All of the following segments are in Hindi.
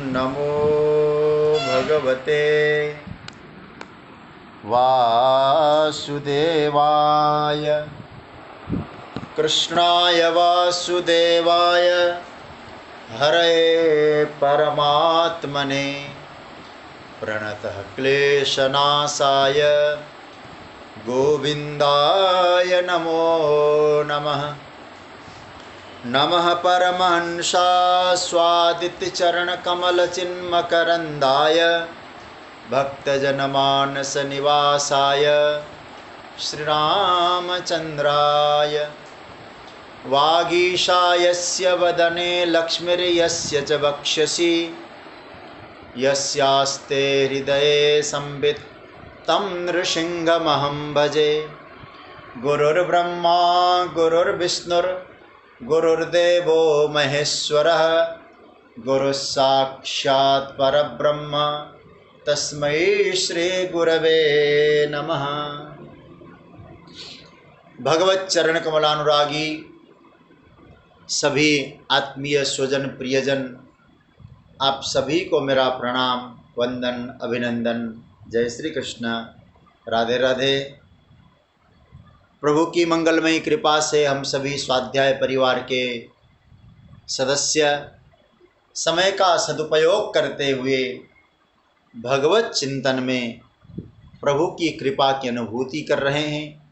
नमो भगवते वासुदेवाय। कृष्णाय वासुदेवाय हरये परमात्मने प्रणतः क्लेशनाशाय गोविन्दाय नमो नमः। नमः परमहंसास्वादितचरणकमलचिन्मकरन्दाय भक्तजनमानसनिवासाय श्रीरामचन्द्राय। वागीशायस्य वदने लक्ष्मीर्यस्य च वक्षसि यस्यास्ते हृदये संवित् तं नृसिंहमहं भजे। गुरुर्ब्रह्मा गुरुर्विष्णुर्गुरुर्देवो महेश्वरः गुरुस्साक्षात् परब्रह्म तस्मै श्रीगुरवे नमः। भगवत चरण कमलानुरागी सभी आत्मीय स्वजन प्रियजन, आप सभी को मेरा प्रणाम, वंदन, अभिनंदन। जय श्री कृष्ण, राधे राधे। प्रभु की मंगलमयी कृपा से हम सभी स्वाध्याय परिवार के सदस्य समय का सदुपयोग करते हुए भगवत चिंतन में प्रभु की कृपा की अनुभूति कर रहे हैं।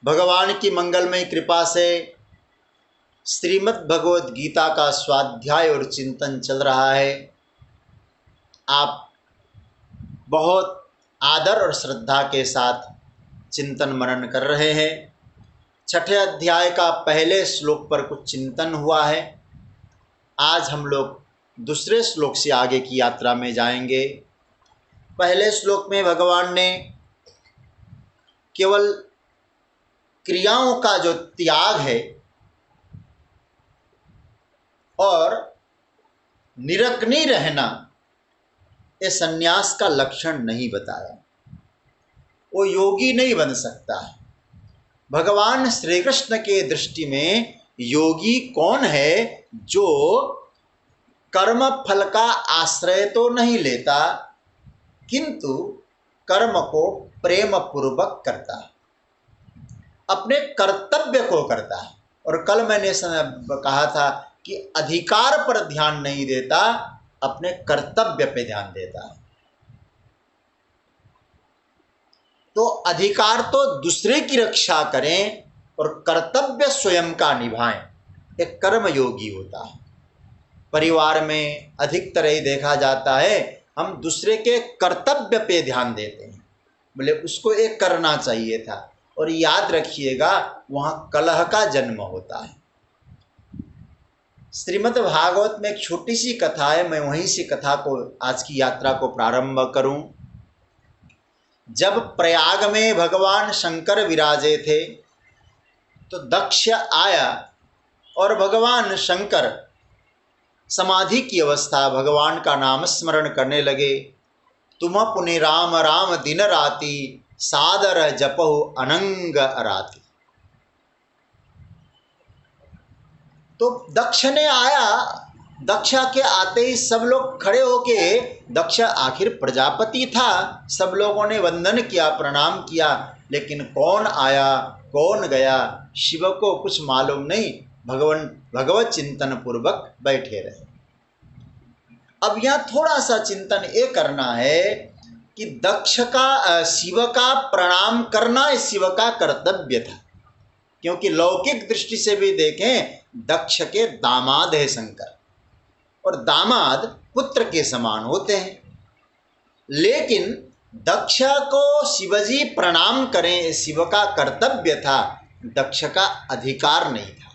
भगवान की मंगलमयी कृपा से श्रीमद् भगवद गीता का स्वाध्याय और चिंतन चल रहा है। आप बहुत आदर और श्रद्धा के साथ चिंतन मनन कर रहे हैं। छठे अध्याय का पहले श्लोक पर कुछ चिंतन हुआ है। आज हम लोग दूसरे श्लोक से आगे की यात्रा में जाएंगे। पहले श्लोक में भगवान ने केवल क्रियाओं का जो त्याग है और निरग्नि रहना, ये सन्यास का लक्षण नहीं बताया। वो योगी नहीं बन सकता है। भगवान श्री कृष्ण के दृष्टि में योगी कौन है? जो कर्म फल का आश्रय तो नहीं लेता, किंतु कर्म को प्रेम पूर्वक करता है, अपने कर्तव्य को करता है। और कल मैंने कहा था कि अधिकार पर ध्यान नहीं देता, अपने कर्तव्य पे ध्यान देता है। तो अधिकार तो दूसरे की रक्षा करें और कर्तव्य स्वयं का निभाएं, एक कर्म योगी होता है। परिवार में अधिकतर ही देखा जाता है, हम दूसरे के कर्तव्य पे ध्यान देते हैं, बोले उसको एक करना चाहिए था, और याद रखिएगा वहाँ कलह का जन्म होता है। श्रीमद् भागवत में एक छोटी सी कथा है, मैं वहीं से कथा को, आज की यात्रा को प्रारंभ करूं। जब प्रयाग में भगवान शंकर विराजे थे तो दक्ष आया और भगवान शंकर समाधि की अवस्था, भगवान का नाम स्मरण करने लगे। तुम पुनि राम राम दिन राति सादर जपहु अनंग अराति। तो दक्ष ने आया, दक्ष के आते ही सब लोग खड़े होके, दक्ष आखिर प्रजापति था, सब लोगों ने वंदन किया, प्रणाम किया, लेकिन कौन आया कौन गया शिव को कुछ मालूम नहीं। भगवत चिंतन पूर्वक बैठे रहे। अब यहाँ थोड़ा सा चिंतन ये करना है कि दक्ष का शिव का प्रणाम करना शिव का कर्तव्य था, क्योंकि लौकिक दृष्टि से भी देखें दक्ष के दामाद है शंकर, और दामाद पुत्र के समान होते हैं। लेकिन दक्ष को शिवजी प्रणाम करें शिव का कर्तव्य था, दक्ष का अधिकार नहीं था।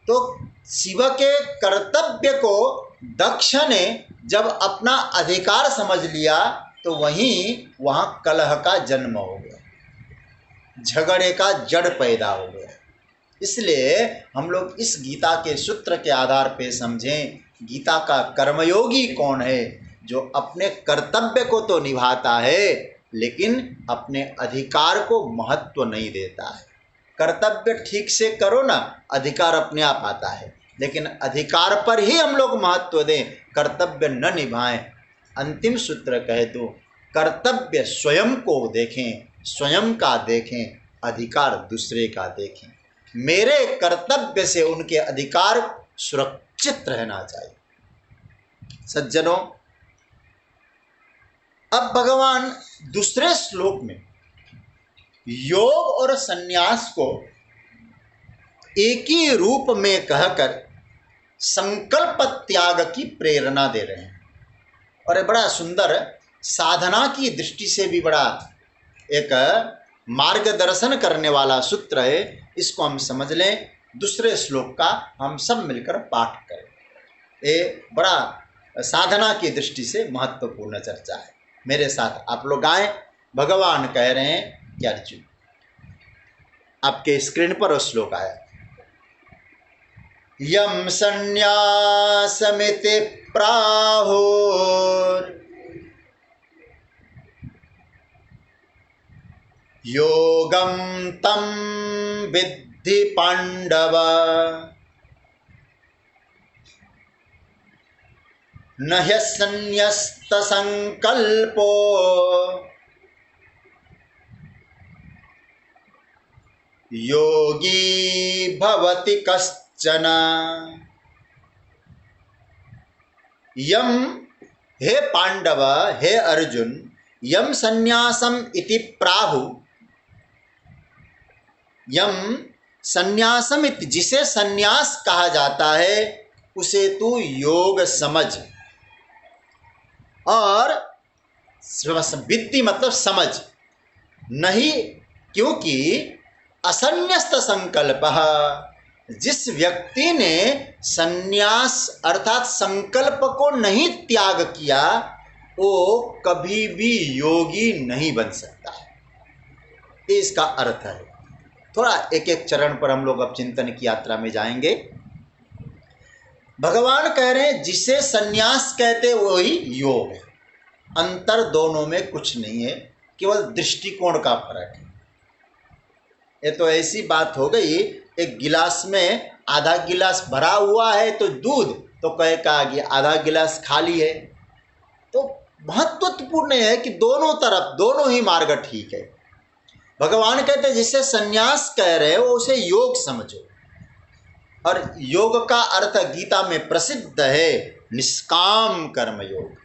तो शिव के कर्तव्य को दक्ष ने जब अपना अधिकार समझ लिया तो वहाँ कलह का जन्म हो गया, झगड़े का जड़ पैदा हो गया। इसलिए हम लोग इस गीता के सूत्र के आधार पे समझें, गीता का कर्मयोगी कौन है? जो अपने कर्तव्य को तो निभाता है लेकिन अपने अधिकार को महत्व नहीं देता है। कर्तव्य ठीक से करो ना, अधिकार अपने आप आता है। लेकिन अधिकार पर ही हम लोग महत्व दें, कर्तव्य न निभाएं। अंतिम सूत्र कहे तो कर्तव्य स्वयं को देखें, स्वयं का देखें, अधिकार दूसरे का देखें। मेरे कर्तव्य से उनके अधिकार सुरक्षित रहना चाहिए। सज्जनों, अब भगवान दूसरे श्लोक में योग और संन्यास को एक ही रूप में कहकर संकल्प त्याग की प्रेरणा दे रहे हैं। और बड़ा सुंदर साधना की दृष्टि से भी बड़ा एक मार्गदर्शन करने वाला सूत्र है। इसको हम समझ लें, दूसरे श्लोक का हम सब मिलकर पाठ करें। ये बड़ा साधना की दृष्टि से महत्वपूर्ण चर्चा है। मेरे साथ आप लोग आए। भगवान कह रहे हैं कि अर्जुन, आपके स्क्रीन पर वो श्लोक आया, यम संन्यासमिति प्राहुर योगम तम विद्धि पांडव न ह्यसन्न्यस्त संकल्पो योगी भवति कश्चन। यम, हे पांडव, हे अर्जुन, यम संन्यासम इति प्राहु, यम संन्यासम इति, जिसे संन्यास कहा जाता है उसे तू योग समझ, और विद्धि मतलब समझ नहीं, क्योंकि असन्न्यस्त संकल्प, जिस व्यक्ति ने संन्यास अर्थात संकल्प को नहीं त्याग किया वो कभी भी योगी नहीं बन सकता है। ये इसका अर्थ है। थोड़ा एक एक चरण पर हम लोग अब चिंतन की यात्रा में जाएंगे। भगवान कह रहे हैं जिसे संन्यास कहते वही योग है। अंतर दोनों में कुछ नहीं है, केवल दृष्टिकोण का फर्क है। ये तो ऐसी बात हो गई, एक गिलास में आधा गिलास भरा हुआ है तो दूध, तो कहेगा कि आधा गिलास खाली है। तो महत्वपूर्ण है कि दोनों तरफ, दोनों ही मार्ग ठीक है। भगवान कहते हैं जिसे संन्यास कह रहे हो उसे योग समझो। और योग का अर्थ गीता में प्रसिद्ध है निष्काम कर्म योग।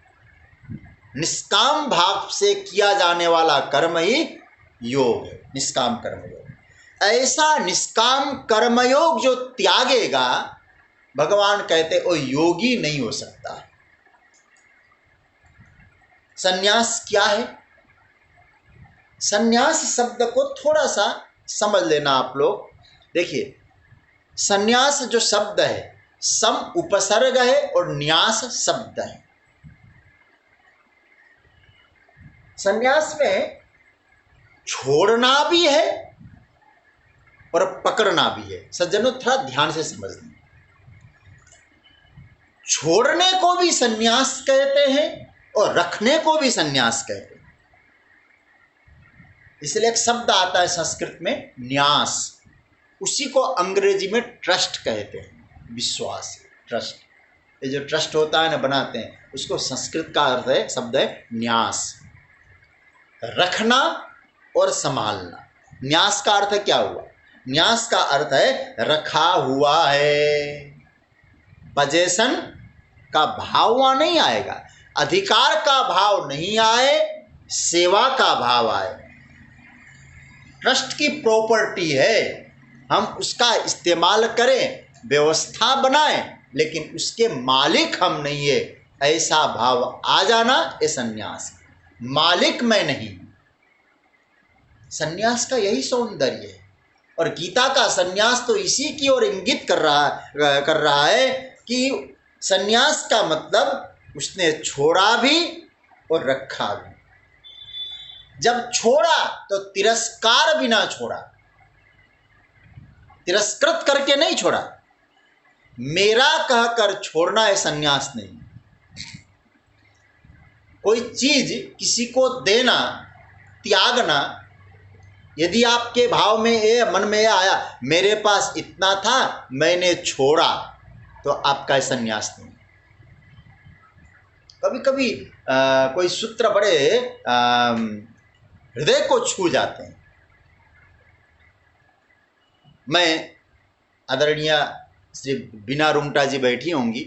निष्काम भाव से किया जाने वाला कर्म ही योग है, निष्काम कर्मयोग। ऐसा निष्काम कर्मयोग जो त्यागेगा, भगवान कहते वो योगी नहीं हो सकता। संन्यास क्या है? संन्यास शब्द को थोड़ा सा समझ लेना आप लोग। देखिए, संन्यास जो शब्द है सम उपसर्ग है और न्यास शब्द है। संन्यास में छोड़ना भी है और पकड़ना भी है। सज्जनों, थोड़ा ध्यान से समझ लें। छोड़ने को भी संन्यास कहते हैं और रखने को भी संन्यास कहते हैं। इसलिए एक शब्द आता है संस्कृत में न्यास, उसी को अंग्रेजी में ट्रस्ट कहते हैं। विश्वास, ट्रस्ट। ये जो ट्रस्ट होता है ना, बनाते हैं, उसको संस्कृत का अर्थ है, शब्द है न्यास, रखना और संभालना। न्यास का अर्थ क्या हुआ? न्यास का अर्थ है रखा हुआ है। पजेशन का भाव वहां नहीं आएगा, अधिकार का भाव नहीं आए, सेवा का भाव आए। ट्रस्ट की प्रॉपर्टी है, हम उसका इस्तेमाल करें, व्यवस्था बनाएं, लेकिन उसके मालिक हम नहीं है, ऐसा भाव आ जाना ये संन्यास। मालिक मैं नहीं। संन्यास का यही सौंदर्य है। और गीता का संन्यास तो इसी की ओर इंगित कर रहा है कि संन्यास का मतलब उसने छोड़ा भी और रखा भी। जब छोड़ा तो तिरस्कार बिना छोड़ा, तिरस्कृत करके नहीं छोड़ा। मेरा कहकर छोड़ना है संन्यास नहीं। कोई चीज किसी को देना, त्यागना, यदि आपके भाव में ये मन में आया मेरे पास इतना था मैंने छोड़ा, तो आपका संन्यास नहीं। कभी कभी कोई सूत्र बड़े हृदय को छू जाते हैं। मैं आदरणीय श्री बीना रुंगटा जी बैठी होंगी,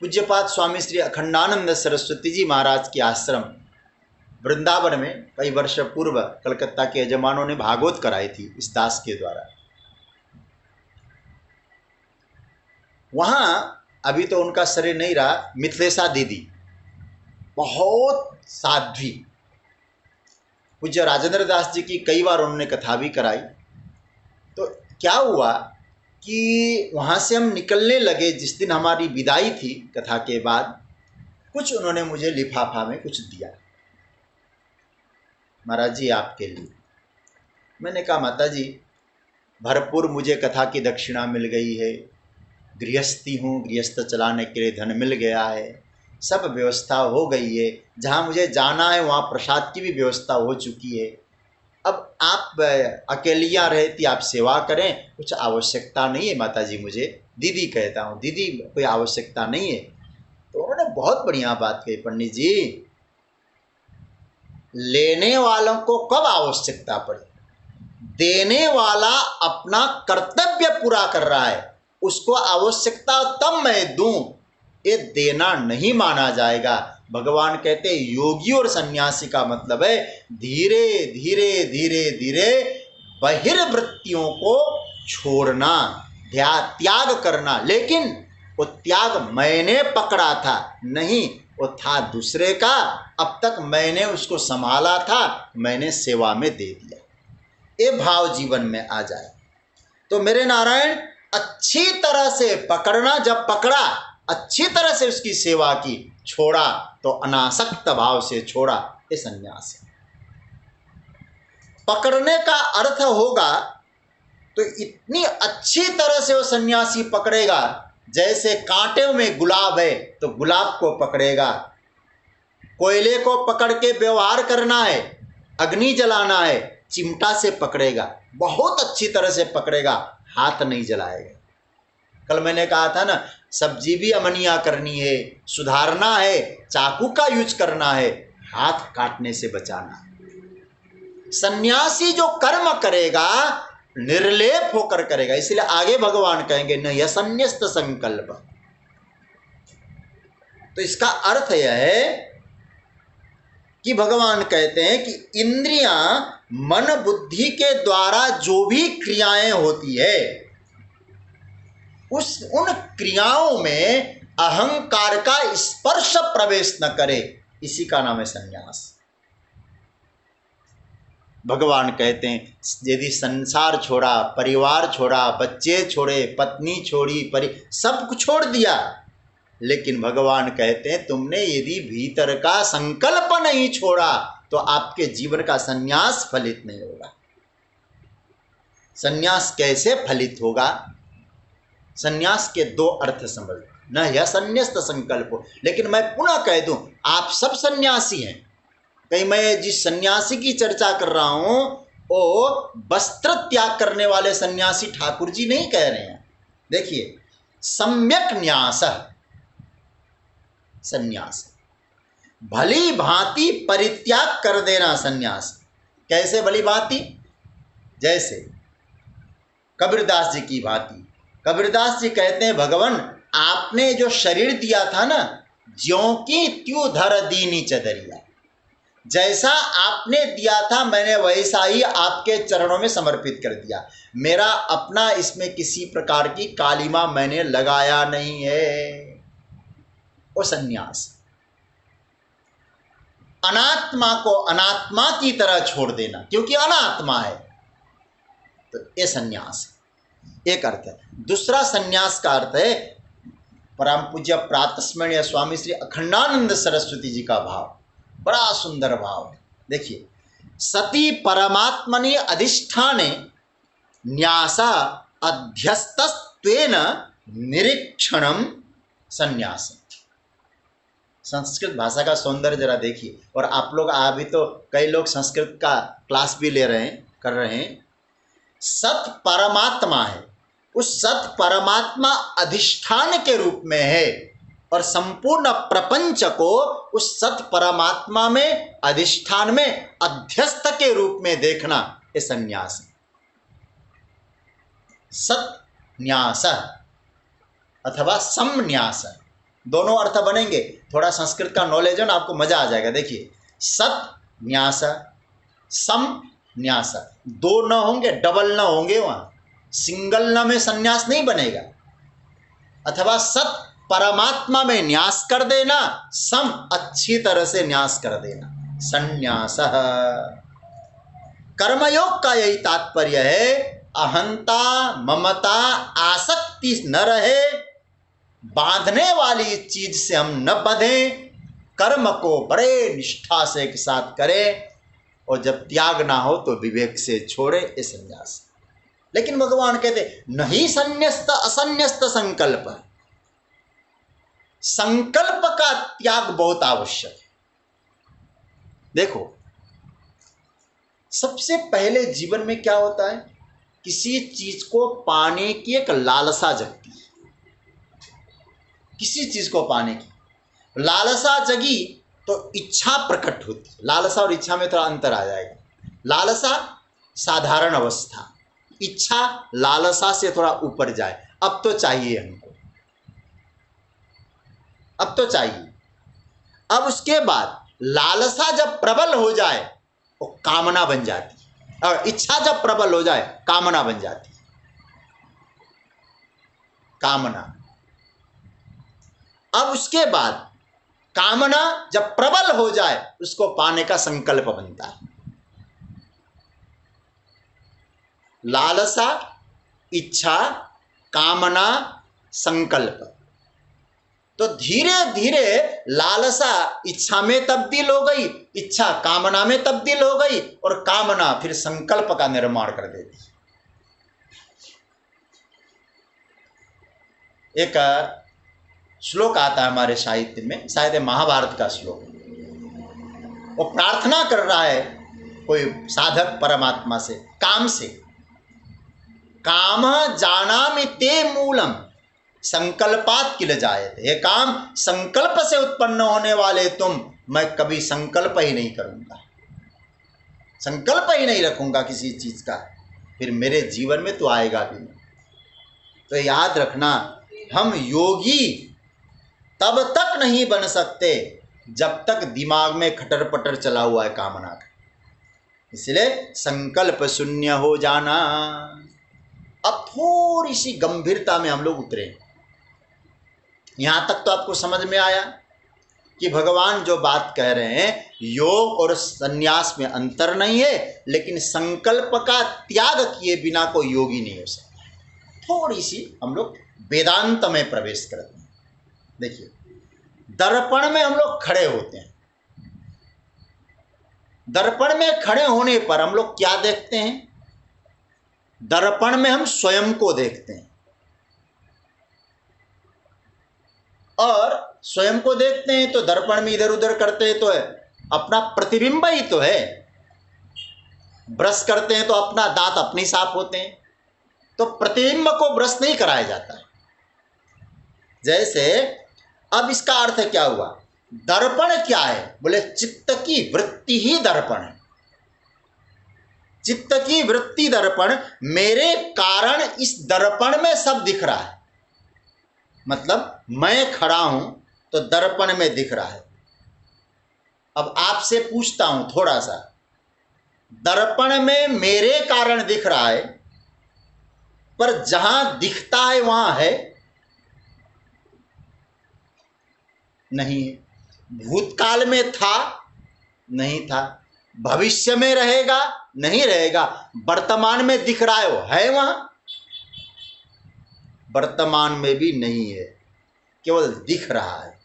पूज्यपाद स्वामी श्री अखंडानंद सरस्वती जी महाराज के आश्रम वृंदावन में कई वर्ष पूर्व कलकत्ता के यजमानों ने भागवत कराई थी इस दास के द्वारा। वहाँ अभी तो उनका शरीर नहीं रहा, मिथिलेशा दीदी बहुत साध्वी, पूज्य राजेंद्र दास जी की कई बार उन्होंने कथा भी कराई। तो क्या हुआ कि वहाँ से हम निकलने लगे, जिस दिन हमारी विदाई थी कथा के बाद, कुछ उन्होंने मुझे लिफाफा में कुछ दिया, महाराज जी आपके लिए। मैंने कहा माता जी भरपूर मुझे कथा की दक्षिणा मिल गई है, गृहस्थी हूँ, गृहस्थ चलाने के लिए धन मिल गया है, सब व्यवस्था हो गई है, जहाँ मुझे जाना है वहाँ प्रसाद की भी व्यवस्था हो चुकी है। अब आप अकेलियाँ रहती, आप सेवा करें, कुछ आवश्यकता नहीं है माता जी, मुझे दीदी कहता हूँ, दीदी कोई आवश्यकता नहीं है। तो उन्होंने बहुत बढ़िया बात कही, पंडित जी लेने वालों को कब आवश्यकता पड़े, देने वाला अपना कर्तव्य पूरा कर रहा है, उसको आवश्यकता तब मैं दूं, ये देना नहीं माना जाएगा। भगवान कहते हैं योगी और सन्यासी का मतलब है धीरे धीरे धीरे धीरे बहिर्वृत्तियों को छोड़ना, त्याग करना। लेकिन वो त्याग मैंने पकड़ा था नहीं, वो था दूसरे का, अब तक मैंने उसको संभाला था, मैंने सेवा में दे दिया। ये भाव जीवन में आ जाए तो मेरे नारायण अच्छी तरह से पकड़ना, जब पकड़ा अच्छी तरह से उसकी सेवा की, छोड़ा तो अनासक्त भाव से छोड़ा, ये संन्यास है। पकड़ने का अर्थ होगा तो इतनी अच्छी तरह से वो सन्यासी पकड़ेगा, जैसे कांटे में गुलाब है तो गुलाब को पकड़ेगा, कोयले को पकड़ के व्यवहार करना है, अग्नि जलाना है, चिमटा से पकड़ेगा, बहुत अच्छी तरह से पकड़ेगा, हाथ नहीं जलाएगा। कल मैंने कहा था ना, सब्जी भी अमनिया करनी है, सुधारना है, चाकू का यूज करना है, हाथ काटने से बचाना। सन्यासी जो कर्म करेगा निर्लेप होकर करेगा, इसलिए आगे भगवान कहेंगे न यसन्यस्त संकल्प। तो इसका अर्थ यह है कि भगवान कहते हैं कि इंद्रियां मन बुद्धि के द्वारा जो भी क्रियाएं होती है, उन क्रियाओं में अहंकार का स्पर्श प्रवेश न करे, इसी का नाम है संन्यास। भगवान कहते हैं यदि संसार छोड़ा, परिवार छोड़ा, बच्चे छोड़े, पत्नी छोड़ी, सब कुछ छोड़ दिया, लेकिन भगवान कहते हैं तुमने यदि भीतर का संकल्प नहीं छोड़ा तो आपके जीवन का संन्यास फलित नहीं होगा। संन्यास कैसे फलित होगा? संन्यास के दो अर्थ समझ, न यह संन्यास्त संकल्प। लेकिन मैं पुनः कह दूं, आप सब सन्यासी हैं। कहीं मैं जिस सन्यासी की चर्चा कर रहा हूं वो वस्त्र त्याग करने वाले सन्यासी ठाकुर जी नहीं कह रहे हैं। देखिए, सम्यक न्यास सन्यास, भली भांति परित्याग कर देना सन्यास। कैसे भली भांति? जैसे कबीरदास जी की भांति। कबीरदास जी कहते हैं भगवान आपने जो शरीर दिया था ना, ज्यों की त्यों धर दीनी चदरिया, जैसा आपने दिया था मैंने वैसा ही आपके चरणों में समर्पित कर दिया। मेरा अपना इसमें किसी प्रकार की कालिमा मैंने लगाया नहीं है। वो संन्यास, अनात्मा को अनात्मा की तरह छोड़ देना, क्योंकि अनात्मा है, तो ये संन्यास एक अर्थ है। दूसरा संन्यास का अर्थ है परम पूज्य प्रातस्मरणीय स्वामी श्री अखंडानंद सरस्वती जी का भाव, बड़ा सुंदर भाव है। देखिए, सती परमात्मनि अधिष्ठाने न्यासा अध्यस्तस्त्वेन निरीक्षणम संन्यास। संस्कृत भाषा का सौंदर्य जरा देखिए। और आप लोग अभी तो कई लोग संस्कृत का क्लास भी ले रहे हैं, कर रहे हैं। सत परमात्मा है, उस सत परमात्मा अधिष्ठान के रूप में है और संपूर्ण प्रपंच को उस सत परमात्मा में अधिष्ठान में अध्यस्त के रूप में देखना ये संन्यास है। सत न्यास अथवा समन्यास, दोनों अर्थ बनेंगे। थोड़ा संस्कृत का नॉलेज है ना, आपको मजा आ जाएगा। देखिए, सत न्यास सम न्यास, दो न होंगे, डबल न होंगे, वहां सिंगल न में संन्यास नहीं बनेगा। अथवा सत परमात्मा में न्यास कर देना, सम अच्छी तरह से न्यास कर देना, संन्यास। कर्मयोग का यही तात्पर्य है, अहंता ममता आसक्ति न रहे, बांधने वाली चीज से हम न बंधें, कर्म को बड़े निष्ठा से एक साथ करें और जब त्याग ना हो तो विवेक से छोड़े, ये संन्यास। लेकिन भगवान कहते नहीं संन्यस्त असन्यस्त संकल्प, संकल्प का त्याग बहुत आवश्यक है। देखो, सबसे पहले जीवन में क्या होता है, किसी चीज को पाने की एक लालसा जगती है। किसी चीज को पाने की लालसा जगी तो इच्छा प्रकट होती है। लालसा और इच्छा में थोड़ा अंतर आ जाएगा। लालसा साधारण अवस्था, इच्छा लालसा से थोड़ा ऊपर जाए, अब तो चाहिए हमको, अब तो चाहिए। अब उसके बाद लालसा जब प्रबल हो जाए वो कामना बन जाती है, और इच्छा जब प्रबल हो जाए कामना बन जाती है। कामना, अब उसके बाद कामना जब प्रबल हो जाए उसको पाने का संकल्प बनता है। लालसा, इच्छा, कामना, संकल्प। तो धीरे धीरे लालसा इच्छा में तब्दील हो गई, इच्छा कामना में तब्दील हो गई, और कामना फिर संकल्प का निर्माण कर देती। एक श्लोक आता है हमारे साहित्य में, शायद महाभारत का श्लोक। वो प्रार्थना कर रहा है कोई साधक परमात्मा से, काम से, काम जानामि ते मूलम संकल्पात किल जायते। हे काम, संकल्प से उत्पन्न होने वाले तुम, मैं कभी संकल्प ही नहीं करूंगा, संकल्प ही नहीं रखूंगा किसी चीज का, फिर मेरे जीवन में तो आएगा भी नहीं। तो याद रखना, हम योगी तब तक नहीं बन सकते जब तक दिमाग में खटर पटर चला हुआ है कामना का। इसलिए संकल्प शून्य हो जाना। अब थोड़ी सी गंभीरता में हम लोग उतरे। यहां तक तो आपको समझ में आया कि भगवान जो बात कह रहे हैं, योग और संन्यास में अंतर नहीं है, लेकिन संकल्प का त्याग किए बिना कोई योगी नहीं हो सकता। थोड़ी सी हम लोग वेदांत में प्रवेश करते हैं। देखिए, दर्पण में हम लोग खड़े होते हैं। दर्पण में खड़े होने पर हम लोग क्या देखते हैं? दर्पण में हम स्वयं को देखते हैं, और स्वयं को देखते हैं तो दर्पण में इधर उधर करते हैं तो है अपना प्रतिबिंब ही तो है। ब्रश करते हैं तो अपना दांत अपने साफ होते हैं, तो प्रतिबिंब को ब्रश नहीं कराया जाता है। जैसे अब इसका अर्थ क्या हुआ? दर्पण क्या है? बोले चित्त की वृत्ति ही दर्पण है। चित्त की वृत्ति दर्पण, मेरे कारण इस दर्पण में सब दिख रहा है। मतलब मैं खड़ा हूं तो दर्पण में दिख रहा है। अब आपसे पूछता हूं थोड़ा सा, दर्पण में मेरे कारण दिख रहा है, पर जहां दिखता है वहां है नहीं। भूतकाल में था, नहीं था। भविष्य में रहेगा, नहीं रहेगा। वर्तमान में दिख रहा है, वो है वहां? वर्तमान में भी नहीं है, केवल दिख रहा है।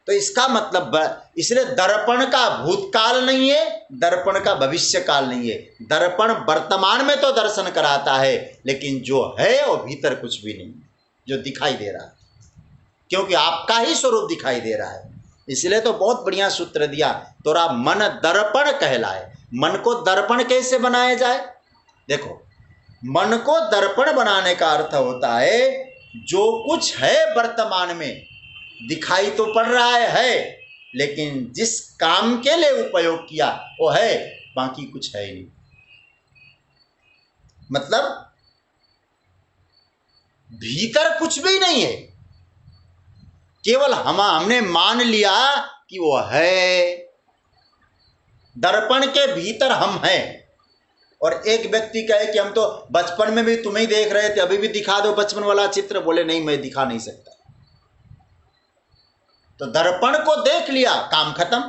तो इसका मतलब, इसलिए दर्पण का भूतकाल नहीं है, दर्पण का भविष्य काल नहीं है। दर्पण वर्तमान में तो दर्शन कराता है, लेकिन जो है वो भीतर कुछ भी नहीं, जो दिखाई दे रहा है, क्योंकि आपका ही स्वरूप दिखाई दे रहा है। इसलिए तो बहुत बढ़िया सूत्र दिया, तोरा मन दर्पण कहलाए। मन को दर्पण कैसे बनाया जाए? देखो, मन को दर्पण बनाने का अर्थ होता है जो कुछ है वर्तमान में दिखाई तो पड़ रहा है, लेकिन जिस काम के लिए उपयोग किया वो है, बाकी कुछ है ही नहीं। मतलब भीतर कुछ भी नहीं है, केवल हमने मान लिया कि वो है। दर्पण के भीतर हम हैं। और एक व्यक्ति कहे कि हम तो बचपन में भी तुम्हें ही देख रहे थे, अभी भी दिखा दो बचपन वाला चित्र। बोले नहीं, मैं दिखा नहीं सकता। तो दर्पण को देख लिया, काम खत्म।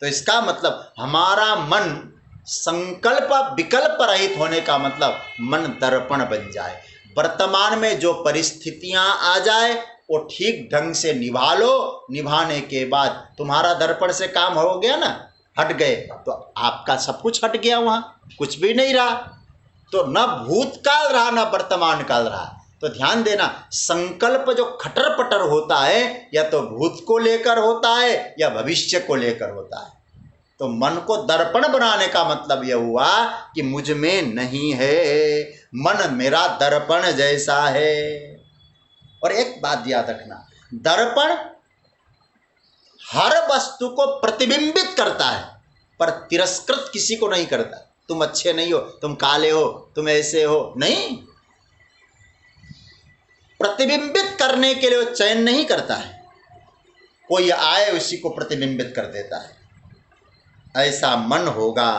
तो इसका मतलब हमारा मन संकल्प विकल्प रहित होने का मतलब मन दर्पण बन जाए। वर्तमान में जो परिस्थितियां आ जाए वो ठीक ढंग से निभा लो। निभाने के बाद तुम्हारा दर्पण से काम हो गया ना, हट गए, तो आपका सब कुछ हट गया, वहां कुछ भी नहीं रहा। तो न भूतकाल रहा न वर्तमान काल रहा। तो ध्यान देना, संकल्प जो खटर पटर होता है या तो भूत को लेकर होता है या भविष्य को लेकर होता है। तो मन को दर्पण बनाने का मतलब यह हुआ कि मुझ में नहीं है, मन मेरा दर्पण जैसा है। और एक बात याद रखना, दर्पण हर वस्तु को प्रतिबिंबित करता है पर तिरस्कृत किसी को नहीं करता। तुम अच्छे नहीं हो, तुम काले हो, तुम ऐसे हो, नहीं। प्रतिबिंबित करने के लिए वो चयन नहीं करता है, कोई आए उसी को प्रतिबिंबित कर देता है। ऐसा मन होगा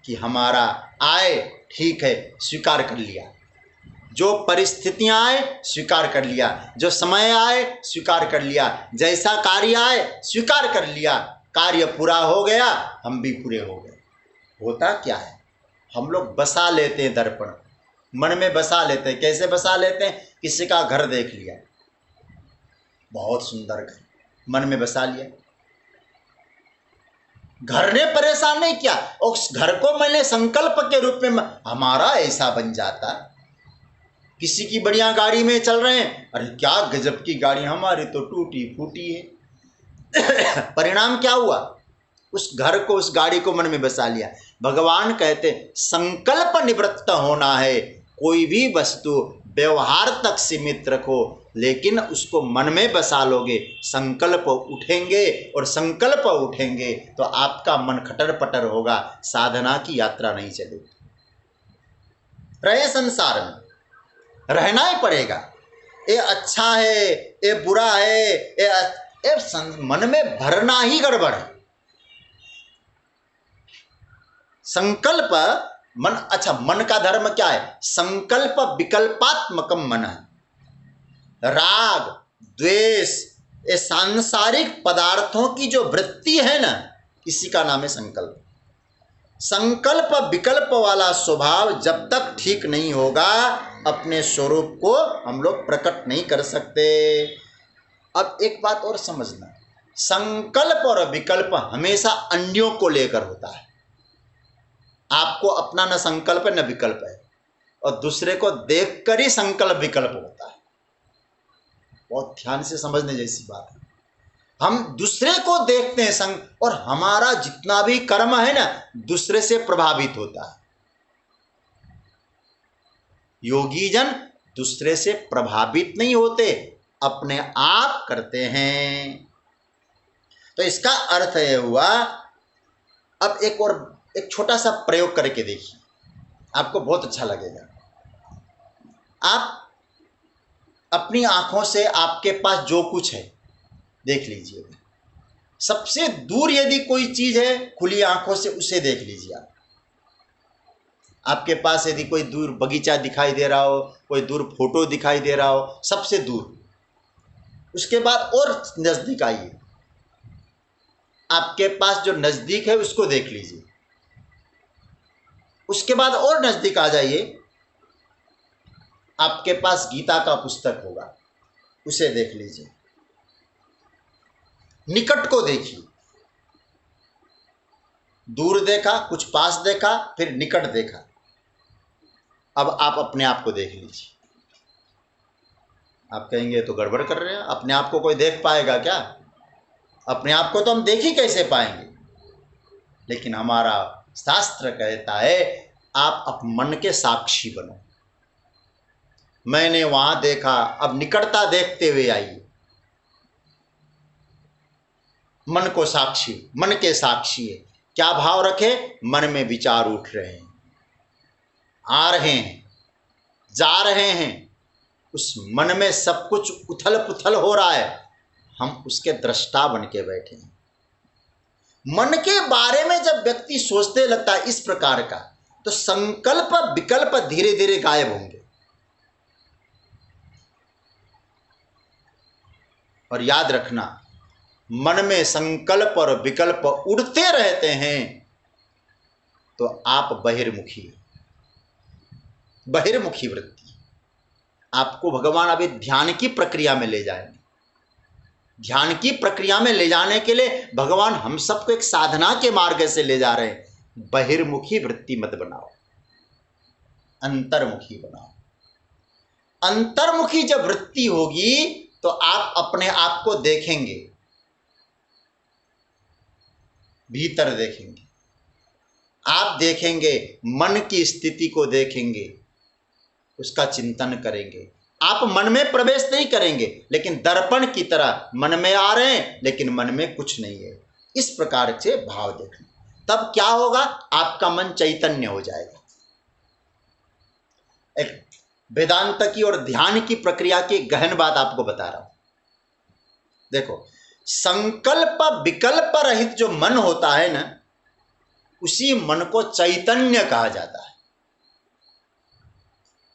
कि हमारा आए, ठीक है, स्वीकार कर लिया। जो परिस्थितियां आए स्वीकार कर लिया, जो समय आए स्वीकार कर लिया, जैसा कार्य आए स्वीकार कर लिया। कार्य पूरा हो गया, हम भी पूरे हो गए। होता क्या है, हम लोग बसा लेते हैं दर्पण, मन में बसा लेते हैं। कैसे बसा लेते हैं? किसी का घर देख लिया, बहुत सुंदर घर, मन में बसा लिया। घर ने परेशान नहीं किया, उस घर को मैंने संकल्प के रूप में हमारा ऐसा बन जाता। किसी की बढ़िया गाड़ी में चल रहे हैं, अरे क्या गजब की गाड़ी, हमारी तो टूटी फूटी है। परिणाम क्या हुआ? उस घर को, उस गाड़ी को मन में बसा लिया। भगवान कहते संकल्प निवृत्त होना है। कोई भी वस्तु व्यवहार तक सीमित रखो, लेकिन उसको मन में बसा लोगे, संकल्प उठेंगे, और संकल्प उठेंगे तो आपका मन खटर पटर होगा, साधना की यात्रा नहीं चलेगी। रहे संसार में, रहना ही पड़ेगा। ये अच्छा है, ये बुरा है, ये मन में भरना ही गड़बड़ है। संकल्प मन, अच्छा, मन का धर्म क्या है? संकल्प विकल्पात्मकम मन है। राग द्वेष, ये सांसारिक पदार्थों की जो वृत्ति है ना, इसी का नाम है संकल्प। संकल्प विकल्प वाला स्वभाव जब तक ठीक नहीं होगा, अपने स्वरूप को हम लोग प्रकट नहीं कर सकते। अब एक बात और समझना, संकल्प और विकल्प हमेशा अन्यों को लेकर होता है। आपको अपना न संकल्प है न विकल्प है, और दूसरे को देखकर ही संकल्प विकल्प होता है। बहुत ध्यान से समझने जैसी बात है। हम दूसरे को देखते हैं और हमारा जितना भी कर्म है ना, दूसरे से प्रभावित होता है। योगी जन दूसरे से प्रभावित नहीं होते, अपने आप करते हैं। तो इसका अर्थ यह हुआ। अब एक छोटा सा प्रयोग करके देखिए, आपको बहुत अच्छा लगेगा। आप अपनी आंखों से आपके पास जो कुछ है देख लीजिए। सबसे दूर यदि कोई चीज है, खुली आंखों से उसे देख लीजिए। आपके पास यदि कोई दूर बगीचा दिखाई दे रहा हो, कोई दूर फोटो दिखाई दे रहा हो, सबसे दूर। उसके बाद और नजदीक आइए, आपके पास जो नजदीक है उसको देख लीजिए। उसके बाद और नजदीक आ जाइए, आपके पास गीता का पुस्तक होगा, उसे देख लीजिए। निकट को देखिए, दूर देखा, कुछ पास देखा, फिर निकट देखा। अब आप अपने आप को देख लीजिए। आप कहेंगे तो गड़बड़ कर रहे हैं, अपने आप को कोई देख पाएगा क्या? अपने आप को तो हम देख ही कैसे पाएंगे? लेकिन हमारा शास्त्र कहता है आप मन के साक्षी बनो। मैंने वहां देखा, अब निकटता देखते हुए आइए। मन को साक्षी, मन के साक्षी है। क्या भाव रखे? मन में विचार उठ रहे हैं, आ रहे हैं, जा रहे हैं, उस मन में सब कुछ उथल पुथल हो रहा है, हम उसके दृष्टा बन के बैठे हैं। मन के बारे में जब व्यक्ति सोचने लगता है इस प्रकार का, तो संकल्प विकल्प धीरे धीरे गायब होंगे। और याद रखना, मन में संकल्प और विकल्प उड़ते रहते हैं तो आप बहिर्मुखी वृत्ति। आपको भगवान अभी ध्यान की प्रक्रिया में ले जाएंगे। ध्यान की प्रक्रिया में ले जाने के लिए भगवान हम सबको एक साधना के मार्ग से ले जा रहे हैं। बहिर्मुखी वृत्ति मत बनाओ, अंतर्मुखी बनाओ। अंतर्मुखी जब वृत्ति होगी तो आप अपने आप को देखेंगे, भीतर देखेंगे, आप देखेंगे, मन की स्थिति को देखेंगे, उसका चिंतन करेंगे। आप मन में प्रवेश नहीं करेंगे, लेकिन दर्पण की तरह मन में आ रहे हैं, लेकिन मन में कुछ नहीं है। इस प्रकार से भाव देखना, तब क्या होगा? आपका मन चैतन्य हो जाएगा। एक वेदांत की और ध्यान की प्रक्रिया की गहन बात आपको बता रहा हूं। देखो, संकल्प विकल्प रहित जो मन होता है ना, उसी मन को चैतन्य कहा जाता है।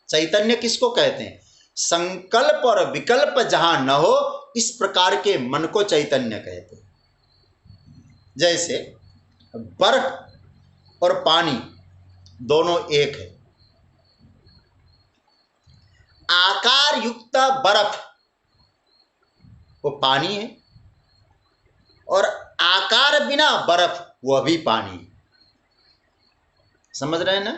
चैतन्य किसको कहते हैं? संकल्प और विकल्प जहां न हो, इस प्रकार के मन को चैतन्य कहते हैं। जैसे बर्फ और पानी दोनों एक है। आकार युक्त बर्फ वो पानी है, और आकार बिना बर्फ वह भी पानी है। समझ रहे हैं ना?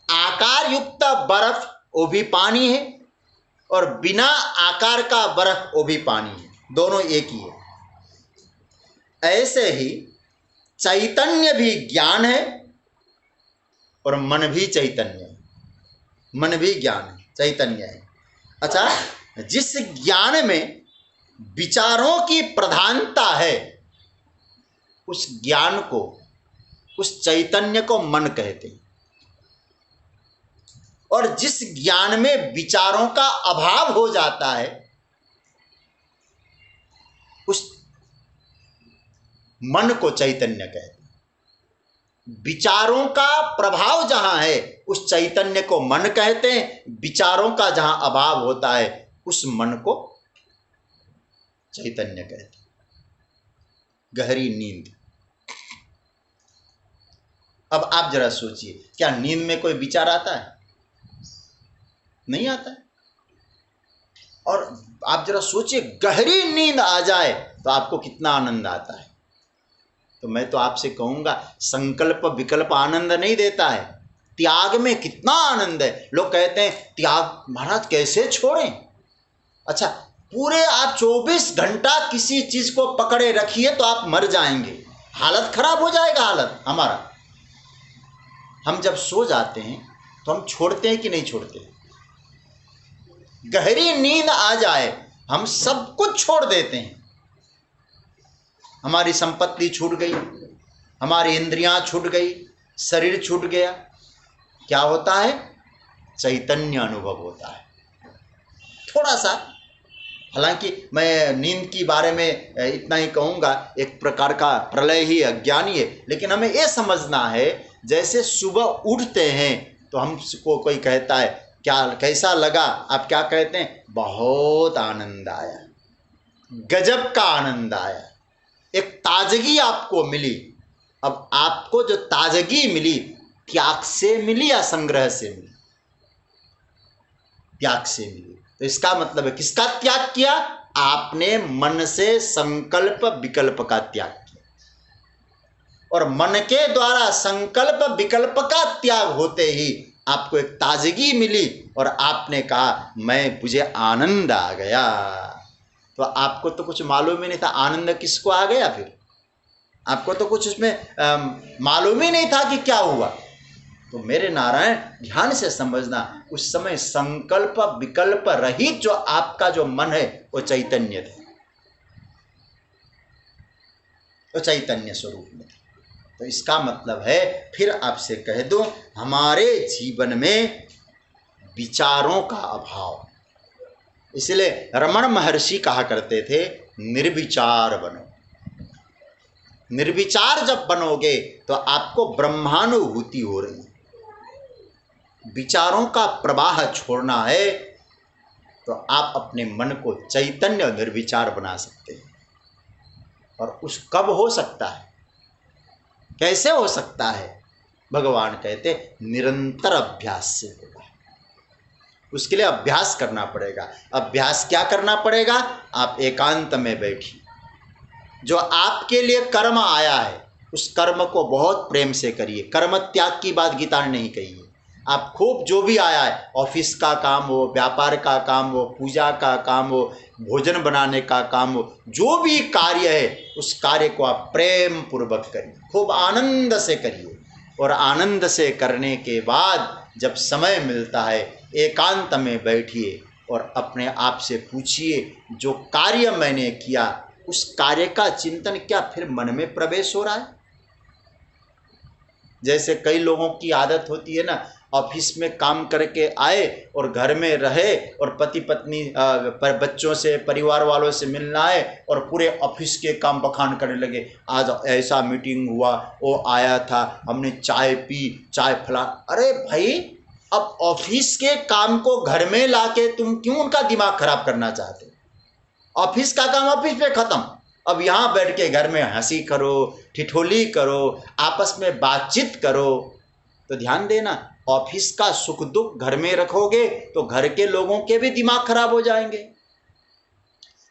आकार युक्त बर्फ वो भी पानी है, और बिना आकार का बर्फ वो भी पानी है, दोनों एक ही है। ऐसे ही चैतन्य भी ज्ञान है और मन भी चैतन्य है। मन भी ज्ञान है, चैतन्य है। अच्छा, जिस ज्ञान में विचारों की प्रधानता है, उस ज्ञान को, उस चैतन्य को मन कहते हैं। और जिस ज्ञान में विचारों का अभाव हो जाता है, उस मन को चैतन्य कहते हैं। विचारों का प्रभाव जहां है, उस चैतन्य को मन कहते हैं। विचारों का जहां अभाव होता है, उस मन को चैतन्य कहते हैं। गहरी नींद। अब आप जरा सोचिए, क्या नींद में कोई विचार आता है? नहीं आता है। और आप जरा सोचिए, गहरी नींद आ जाए तो आपको कितना आनंद आता है। तो मैं तो आपसे कहूंगा, संकल्प विकल्प आनंद नहीं देता है, त्याग में कितना आनंद है। लोग कहते हैं त्याग महाराज कैसे छोड़ें? अच्छा, पूरे आप 24 घंटा किसी चीज को पकड़े रखिए तो आप मर जाएंगे, हालत खराब हो जाएगा। हालत हमारा, हम जब सो जाते हैं तो हम छोड़ते हैं कि नहीं छोड़ते? गहरी नींद आ जाए, हम सब कुछ छोड़ देते हैं। हमारी संपत्ति छूट गई, हमारी इंद्रियां छूट गई, शरीर छूट गया। क्या होता है? चैतन्य अनुभव होता है। थोड़ा सा, हालांकि मैं नींद के बारे में इतना ही कहूँगा, एक प्रकार का प्रलय ही अज्ञानी है, लेकिन हमें यह समझना है, जैसे सुबह उठते हैं तो हमको कोई कहता है क्या कैसा लगा, आप क्या कहते हैं? बहुत आनंद आया, गजब का आनंद आया, एक ताजगी आपको मिली। अब आपको जो ताजगी मिली, त्याग से मिली या संग्रह से मिली? त्याग से मिली। तो इसका मतलब है किसका त्याग किया? आपने मन से संकल्प विकल्प का त्याग किया, और मन के द्वारा संकल्प विकल्प का त्याग होते ही आपको एक ताजगी मिली, और आपने कहा मुझे आनंद आ गया। तो आपको तो कुछ मालूम ही नहीं था आनंद किसको आ गया। फिर आपको तो कुछ उसमें मालूम ही नहीं था कि क्या हुआ। तो मेरे नारायण ध्यान से समझना, उस समय संकल्प विकल्प रहित जो आपका जो मन है वो चैतन्य थे, वो चैतन्य स्वरूप में थे। तो इसका मतलब है, फिर आपसे कह दूं, हमारे जीवन में विचारों का अभाव। इसलिए रमण महर्षि कहा करते थे, निर्विचार बनो। निर्विचार जब बनोगे तो आपको ब्रह्मानुभूति हो रही है। विचारों का प्रवाह छोड़ना है तो आप अपने मन को चैतन्य और निर्विचार बना सकते हैं। और उस कब हो सकता है, कैसे हो सकता है? भगवान कहते निरंतर अभ्यास से होगा। उसके लिए अभ्यास करना पड़ेगा। अभ्यास क्या करना पड़ेगा? आप एकांत में बैठिए, जो आपके लिए कर्म आया है उस कर्म को बहुत प्रेम से करिए। कर्म त्याग की बात गीता ने नहीं कही है। आप खूब जो भी आया है, ऑफिस का काम हो, व्यापार का काम हो, पूजा का काम हो, भोजन बनाने का काम हो, जो भी कार्य है उस कार्य को आप प्रेम पूर्वक करिए, खूब आनंद से करिए। और आनंद से करने के बाद जब समय मिलता है एकांत में बैठिए और अपने आप से पूछिए, जो कार्य मैंने किया उस कार्य का चिंतन क्या फिर मन में प्रवेश हो रहा है? जैसे कई लोगों की आदत होती है ना, ऑफिस में काम करके आए और घर में रहे और पति पत्नी पर बच्चों से, परिवार वालों से मिलना आए और पूरे ऑफिस के काम बखान करने लगे। आज ऐसा मीटिंग हुआ, वो आया था, हमने चाय पी, चाय फला। अरे भाई, अब ऑफिस के काम को घर में लाके तुम क्यों उनका दिमाग खराब करना चाहते हो? ऑफिस का काम ऑफिस में खत्म। अब यहाँ बैठ के घर में हंसी करो, ठिठोली करो, आपस में बातचीत करो। तो ध्यान देना, ऑफिस का सुख दुख घर में रखोगे तो घर के लोगों के भी दिमाग खराब हो जाएंगे।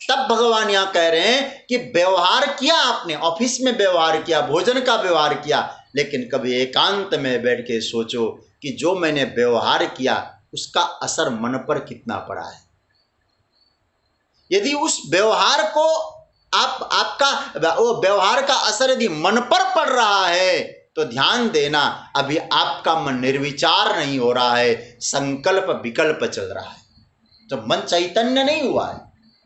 तब भगवान यहाँ कह रहे हैं कि व्यवहार किया आपने, ऑफिस में व्यवहार किया, भोजन का व्यवहार किया, लेकिन कभी एकांत में बैठ के सोचो कि जो मैंने व्यवहार किया उसका असर मन पर कितना पड़ा है। यदि उस व्यवहार को आपका वो व्यवहार का असर यदि मन पर पड़ रहा है तो ध्यान देना, अभी आपका मन निर्विचार नहीं हो रहा है, संकल्प विकल्प चल रहा है। तो मन चैतन्य नहीं हुआ है,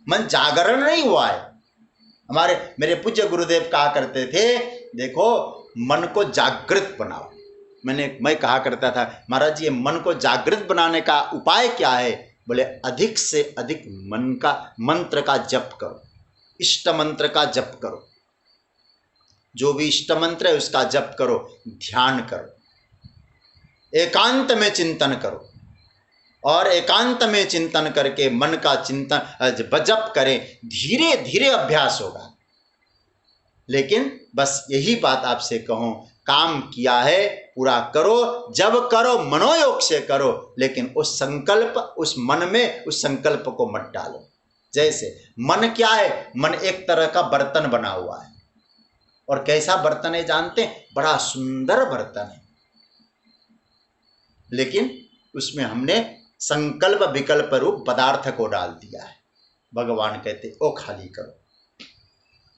मन जागरण नहीं हुआ है। मेरे पूज्य गुरुदेव कहा करते थे, देखो मन को जागृत बनाओ। मैं कहा करता था, महाराज जी ये मन को जागृत बनाने का उपाय क्या है? बोले अधिक से अधिक मन का मंत्र का जप करो, इष्ट मंत्र का जप करो, जो भी इष्ट मंत्र है उसका जप करो, ध्यान करो, एकांत में चिंतन करो। और एकांत में चिंतन करके मन का चिंतन जप करें, धीरे धीरे अभ्यास होगा। लेकिन बस यही बात आपसे कहूं, काम किया है पूरा करो, जब करो मनोयोग से करो, लेकिन उस संकल्प, उस मन में उस संकल्प को मत डालो। जैसे मन क्या है? मन एक तरह का बर्तन बना हुआ है। और कैसा बर्तन है जानते हैं? बड़ा सुंदर बर्तन है, लेकिन उसमें हमने संकल्प विकल्प रूप पदार्थ को डाल दिया है। भगवान कहते ओ खाली करो,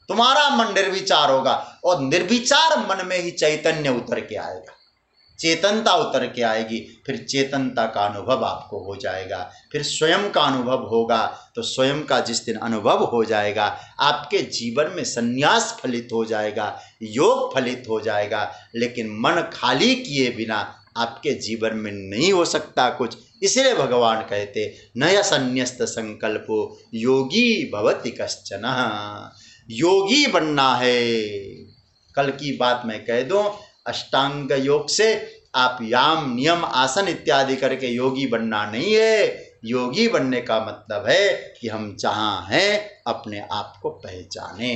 तुम्हारा मन निर्विचार होगा। और निर्विचार मन में ही चैतन्य उतर के आएगा, चेतनता उतर के आएगी। फिर चेतनता का अनुभव आपको हो जाएगा, फिर स्वयं का अनुभव होगा। तो स्वयं का जिस दिन अनुभव हो जाएगा, आपके जीवन में संन्यास फलित हो जाएगा, योग फलित हो जाएगा। लेकिन मन खाली किए बिना आपके जीवन में नहीं हो सकता कुछ। इसलिए भगवान कहते नया संन्यस्त संकल्पो योगी भवति कश्चन। योगी बनना है। कल की बात मैं कह दूं, अष्टांग योग से आप याम नियम आसन इत्यादि करके योगी बनना नहीं है। योगी बनने का मतलब है कि हम जहाँ हैं अपने आप को पहचाने।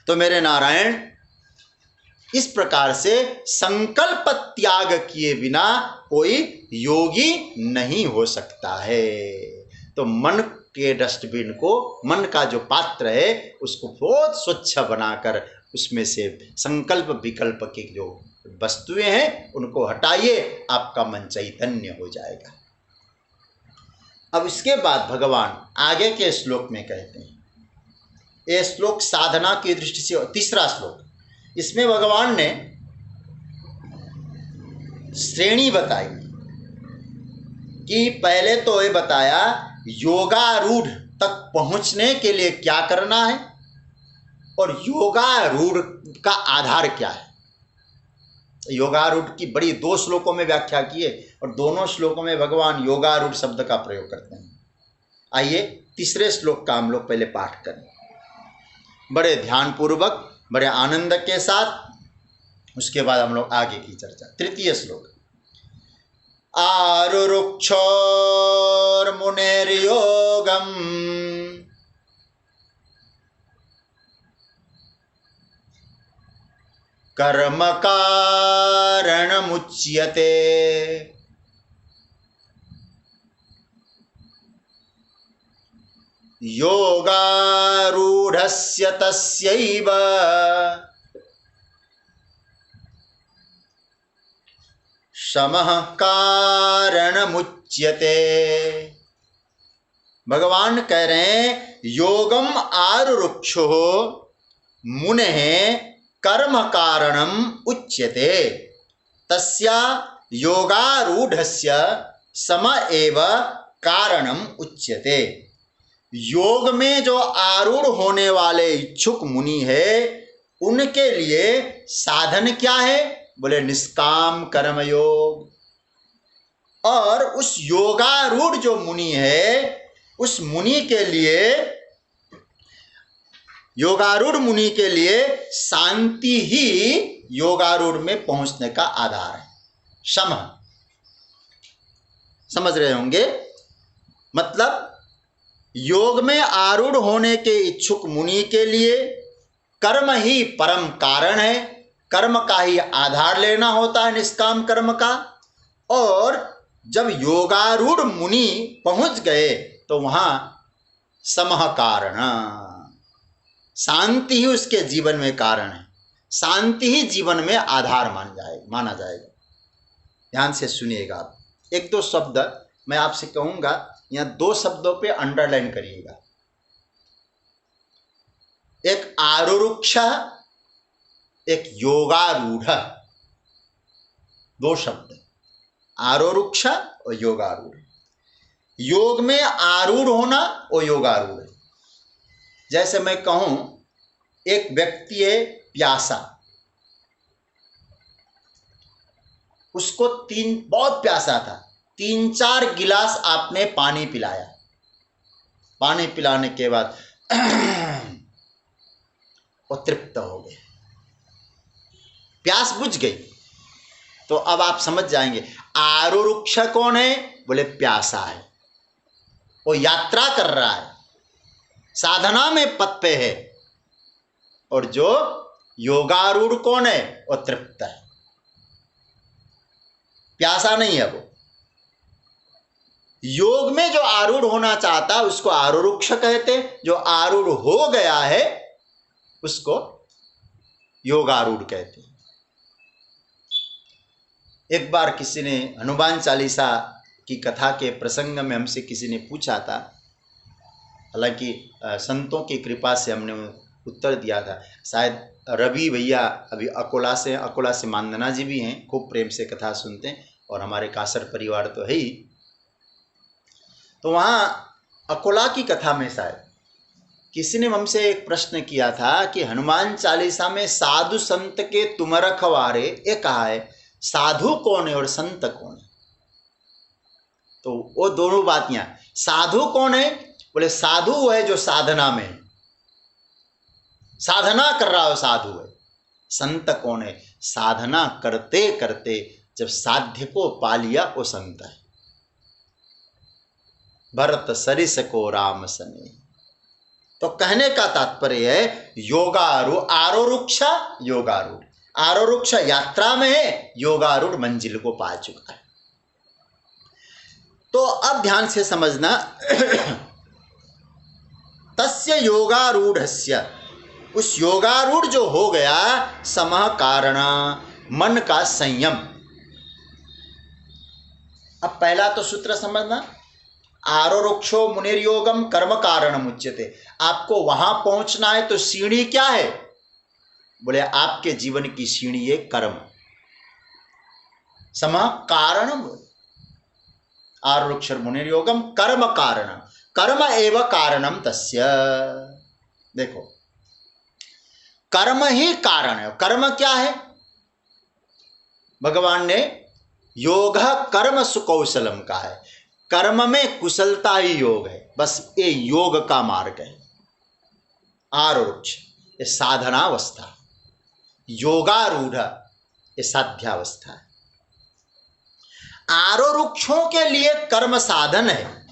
तो मेरे नारायण, इस प्रकार से संकल्प त्याग किए बिना कोई योगी नहीं हो सकता है। तो मन के डस्टबिन को, मन का जो पात्र है उसको बहुत स्वच्छ बनाकर उसमें से संकल्प विकल्प की जो वस्तुएं हैं उनको हटाइए, आपका मन चैतन्य हो जाएगा। अब इसके बाद भगवान आगे के श्लोक में कहते हैं, ये श्लोक साधना की दृष्टि से तीसरा श्लोक, इसमें भगवान ने श्रेणी बताई कि पहले तो ये बताया योगारूढ़ तक पहुंचने के लिए क्या करना है और योगारूढ़ का आधार क्या है। योगारूढ़ की बड़ी 2 श्लोकों में व्याख्या की है और दोनों श्लोकों में भगवान योगारूढ़ शब्द का प्रयोग करते हैं। आइए तीसरे श्लोक का हम लोग पहले पाठ करें, बड़े ध्यानपूर्वक, बड़े आनंद के साथ, उसके बाद हम लोग आगे की चर्चा। तृतीय श्लोक। आरुरुक्षोर्मुनेर्योगम् कर्म कारणमुच्यते योगारूढ़स्य तस्यैव शमः कारणमुच्यते। भगवान कह रहे हैं योगम आरुरुक्षो मुनेः कर्म कारणम उच्यते तस्या योगारूढ़स्य सम एव कारणम उच्यते। योग में जो आरूढ़ होने वाले इच्छुक मुनि है उनके लिए साधन क्या है? बोले निष्काम कर्म योग। और उस योगारूढ़ जो मुनि है उस मुनि के लिए, योगारूढ़ मुनि के लिए शांति ही योगारूढ़ में पहुंचने का आधार है। शम, समझ रहे होंगे, मतलब योग में आरूढ़ होने के इच्छुक मुनि के लिए कर्म ही परम कारण है, कर्म का ही आधार लेना होता है, निष्काम कर्म का। और जब योगारूढ़ मुनि पहुंच गए तो वहां समः कारण, शांति ही उसके जीवन में कारण है, शांति ही जीवन में आधार माना जाएगा। ध्यान से सुनिएगा आप, 1-2 शब्द मैं आपसे कहूंगा, यहाँ 2 शब्दों पे अंडरलाइन करिएगा। एक आरुरुक्ष, एक योगारूढ़, 2 शब्द, आरुरुक्ष और योगारूढ़। योग में आरूढ़ होना और योगारूढ़। जैसे मैं कहूं एक व्यक्ति है प्यासा, उसको बहुत प्यासा था, 3-4 गिलास आपने पानी पिलाया, पानी पिलाने के बाद वो तृप्त हो गए, प्यास बुझ गई। तो अब आप समझ जाएंगे आरुरुक्ष कौन है? बोले प्यासा है, वो यात्रा कर रहा है, साधना में पद पे है। और जो योगारूढ़ कौन है? वो तृप्त है, प्यासा नहीं है। वो योग में जो आरूढ़ होना चाहता है उसको आरुरुक्ष कहते, जो आरूढ़ हो गया है उसको योगारूढ़ कहते हैं। एक बार किसी ने हनुमान चालीसा की कथा के प्रसंग में हमसे किसी ने पूछा था, हालांकि संतों की कृपा से हमने उत्तर दिया था। शायद रवि भैया अभी अकोला से मानदना जी भी हैं, खूब प्रेम से कथा सुनते हैं और हमारे कासर परिवार तो है ही। तो वहाँ अकोला की कथा में शायद किसी ने हमसे एक प्रश्न किया था कि हनुमान चालीसा में साधु संत के तुम रखवारे ये कहा है, साधु कौन है और संत कौन है? तो वो दोनों बात यहाँ, साधु कौन है? बोले साधु वो है जो साधना में है, साधना कर रहा हो साधु है। संत कौन है? साधना करते करते जब साध्य को पा लिया वो संत है। भरत सरिस को राम सने। तो कहने का तात्पर्य है आरुरुक्ष योगारूढ़, आरुरुक्ष यात्रा में है, योगारूढ़ मंजिल को पा चुका है। तो अब ध्यान से समझना तस्य योगारूढ़स्य, उस योगारूढ़ जो हो गया समः कारण, मन का संयम। अब पहला तो सूत्र समझना, आरुरुक्षो मुनिर्योगम कर्म कारणम उच्यते। आपको वहां पहुंचना है तो सीढ़ी क्या है? बोले आपके जीवन की सीढ़ी है कर्म। समः कारणम आरुक्षर मुनिर्योगम कर्म कारणम, कर्म एव कारणम तस्य। देखो, कर्म ही कारण है। कर्म क्या है? भगवान ने योग कर्म सुकौशलम कहा है। कर्म में कुशलता ही योग है, बस ये योग का मार्ग है। आरुक्ष ये साधनावस्था, योगारूढ़ ये साध्यावस्था है। आरुक्षों के लिए कर्म साधन है,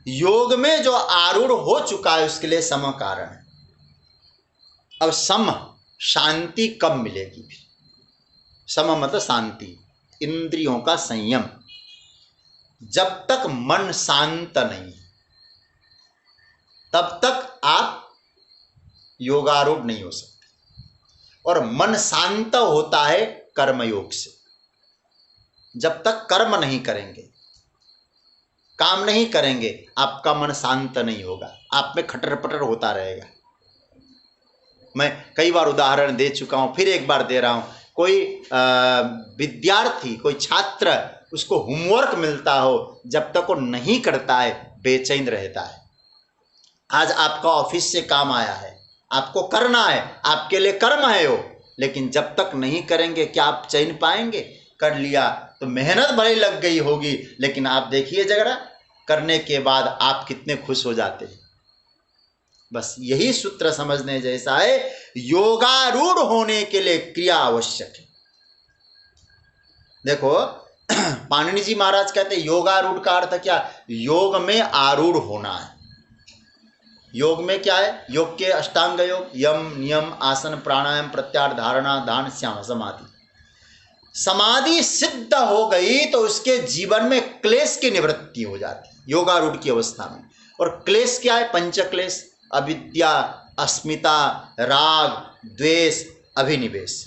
योग में जो आरूढ़ हो चुका है उसके लिए सम कारण है। अब सम शांति कब मिलेगी? फिर सम मतलब शांति, इंद्रियों का संयम। जब तक मन शांत नहीं तब तक आप योगारूढ़ नहीं हो सकते। और मन शांत होता है कर्मयोग से। जब तक कर्म नहीं करेंगे, काम नहीं करेंगे, आपका मन शांत नहीं होगा, आप में खटर पटर होता रहेगा। मैं कई बार उदाहरण दे चुका हूं, फिर एक बार दे रहा हूं। कोई विद्यार्थी, कोई छात्र, उसको होमवर्क मिलता हो, जब तक वो नहीं करता है बेचैन रहता है। आज आपका ऑफिस से काम आया है, आपको करना है, आपके लिए कर्म है वो, लेकिन जब तक नहीं करेंगे क्या आप चैन पाएंगे? कर लिया तो मेहनत भले लग गई होगी, लेकिन आप देखिए जरा, करने के बाद आप कितने खुश हो जाते हैं। बस यही सूत्र समझने जैसा है। योगारूढ़ होने के लिए क्रिया आवश्यक है। देखो, पाणिनि जी महाराज कहते हैं योगारूढ़ का अर्थ क्या? योग में आरूढ़ होना है। योग में क्या है? योग के अष्टांग योग, यम, नियम, आसन, प्राणायाम, प्रत्याहार, धारणा, ध्यान, श्याम, समाधि। समाधि सिद्ध हो गई तो उसके जीवन में क्लेश की निवृत्ति हो जाती है योगारूढ़ की अवस्था में। और क्लेश क्या है? पंच क्लेश, अविद्या, अस्मिता, राग, द्वेष, अभिनिवेश।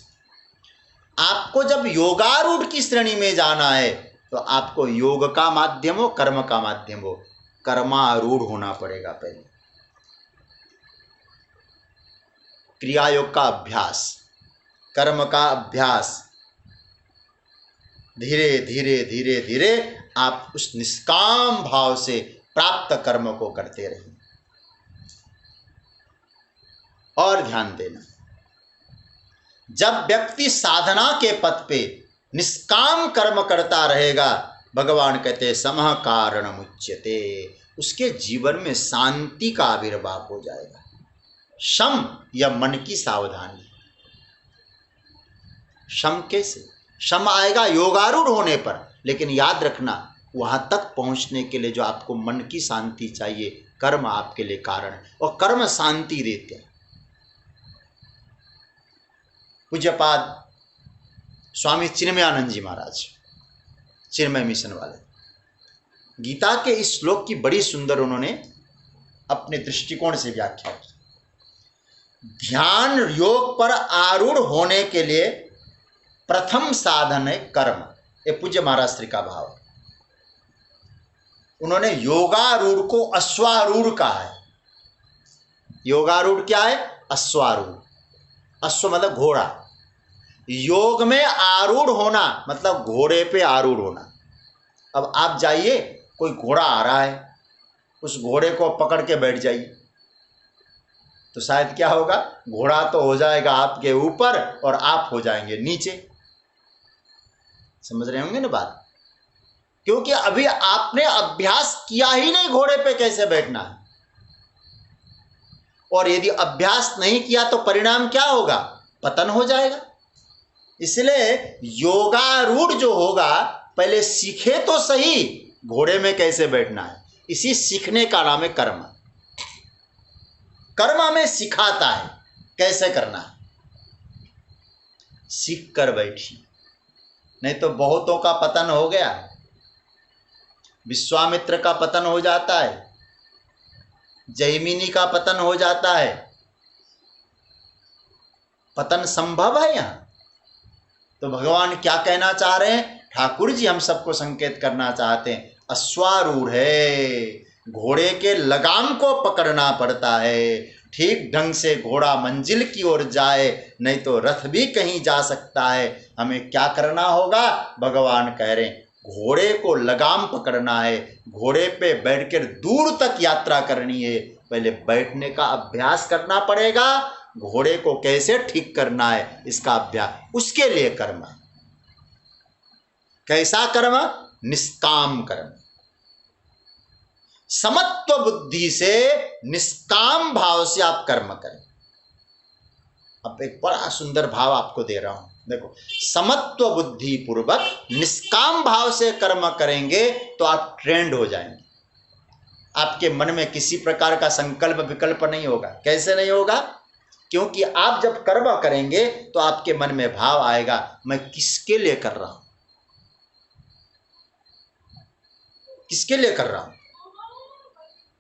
आपको जब योगारूढ़ की श्रेणी में जाना है तो आपको योग का माध्यम हो, कर्म का माध्यम हो, कर्मारूढ़ होना पड़ेगा। पहले क्रिया योग का अभ्यास, कर्म का अभ्यास, धीरे धीरे धीरे धीरे आप उस निष्काम भाव से प्राप्त कर्म को करते रहिए। और ध्यान देना, जब व्यक्ति साधना के पथ पे निष्काम कर्म करता रहेगा, भगवान कहते हैं समः कारणम उच्यते, उसके जीवन में शांति का आविर्भाव हो जाएगा। शम या मन की सावधानी। शम कैसे? शम आएगा योगारूढ़ होने पर, लेकिन याद रखना, वहां तक पहुंचने के लिए जो आपको मन की शांति चाहिए, कर्म आपके लिए कारण है, और कर्म शांति देते हैं। पूज्यपाद स्वामी चिन्मयानंद जी महाराज, चिन्मय मिशन वाले, गीता के इस श्लोक की बड़ी सुंदर उन्होंने अपने दृष्टिकोण से व्याख्या की। ध्यान योग पर आरूढ़ होने के लिए प्रथम साधन है कर्म। ये पूज्य महाराज श्री का भाव है। उन्होंने योगारूढ़ को अश्वारूढ़ कहा है। योगारूढ़ क्या है? अश्वारूढ़। अश्व मतलब घोड़ा। योग में आरूढ़ होना मतलब घोड़े पे आरूढ़ होना। अब आप जाइए, कोई घोड़ा आ रहा है, उस घोड़े को पकड़ के बैठ जाइए, तो शायद क्या होगा? घोड़ा तो हो जाएगा आपके ऊपर और आप हो जाएंगे नीचे। समझ रहे होंगे ना बात? क्योंकि अभी आपने अभ्यास किया ही नहीं घोड़े पे कैसे बैठना है। और यदि अभ्यास नहीं किया तो परिणाम क्या होगा? पतन हो जाएगा। इसलिए योगारूढ़ जो होगा, पहले सीखे तो सही घोड़े में कैसे बैठना है। इसी सीखने का नाम है कर्म। कर्म हमें सिखाता है कैसे करना है। सीख कर बैठिए, नहीं तो बहुतों का पतन हो गया। विश्वामित्र का पतन हो जाता है, जैमिनी का पतन हो जाता है। पतन संभव है यहाँ। तो भगवान क्या कहना चाह रहे हैं? ठाकुर जी हम सबको संकेत करना चाहते हैं, अश्वारूढ़ है, घोड़े के लगाम को पकड़ना पड़ता है, ठीक ढंग से घोड़ा मंजिल की ओर जाए, नहीं तो रथ भी कहीं जा सकता है। हमें क्या करना होगा? भगवान कह रहे हैं घोड़े को लगाम पकड़ना है, घोड़े पे बैठकर दूर तक यात्रा करनी है। पहले बैठने का अभ्यास करना पड़ेगा, घोड़े को कैसे ठीक करना है इसका अभ्यास, उसके लिए कर्म है। कैसा कर्म? निष्काम कर्म। समत्व बुद्धि से निष्काम भाव से आप कर्म करें। अब एक बड़ा सुंदर भाव आपको दे रहा हूं, देखो, समत्व बुद्धि पूर्वक निष्काम भाव से कर्म करेंगे तो आप ट्रेंड हो जाएंगे। आपके मन में किसी प्रकार का संकल्प विकल्प नहीं होगा। कैसे नहीं होगा? क्योंकि आप जब कर्म करेंगे तो आपके मन में भाव आएगा, मैं किसके लिए कर रहा हूं, किसके लिए कर रहा हूं।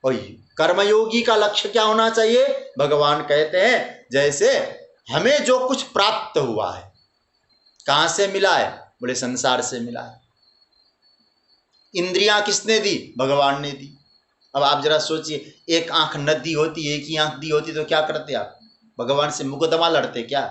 और कर्मयोगी का लक्ष्य क्या होना चाहिए? भगवान कहते हैं जैसे हमें जो कुछ प्राप्त हुआ है, कहां से मिला है? बोले संसार से मिला है। इंद्रियां किसने दी? भगवान ने दी। अब आप जरा सोचिए, एक आंख न दी होती, एक ही आंख दी होती तो क्या करते आप? भगवान से मुकदमा लड़ते क्या?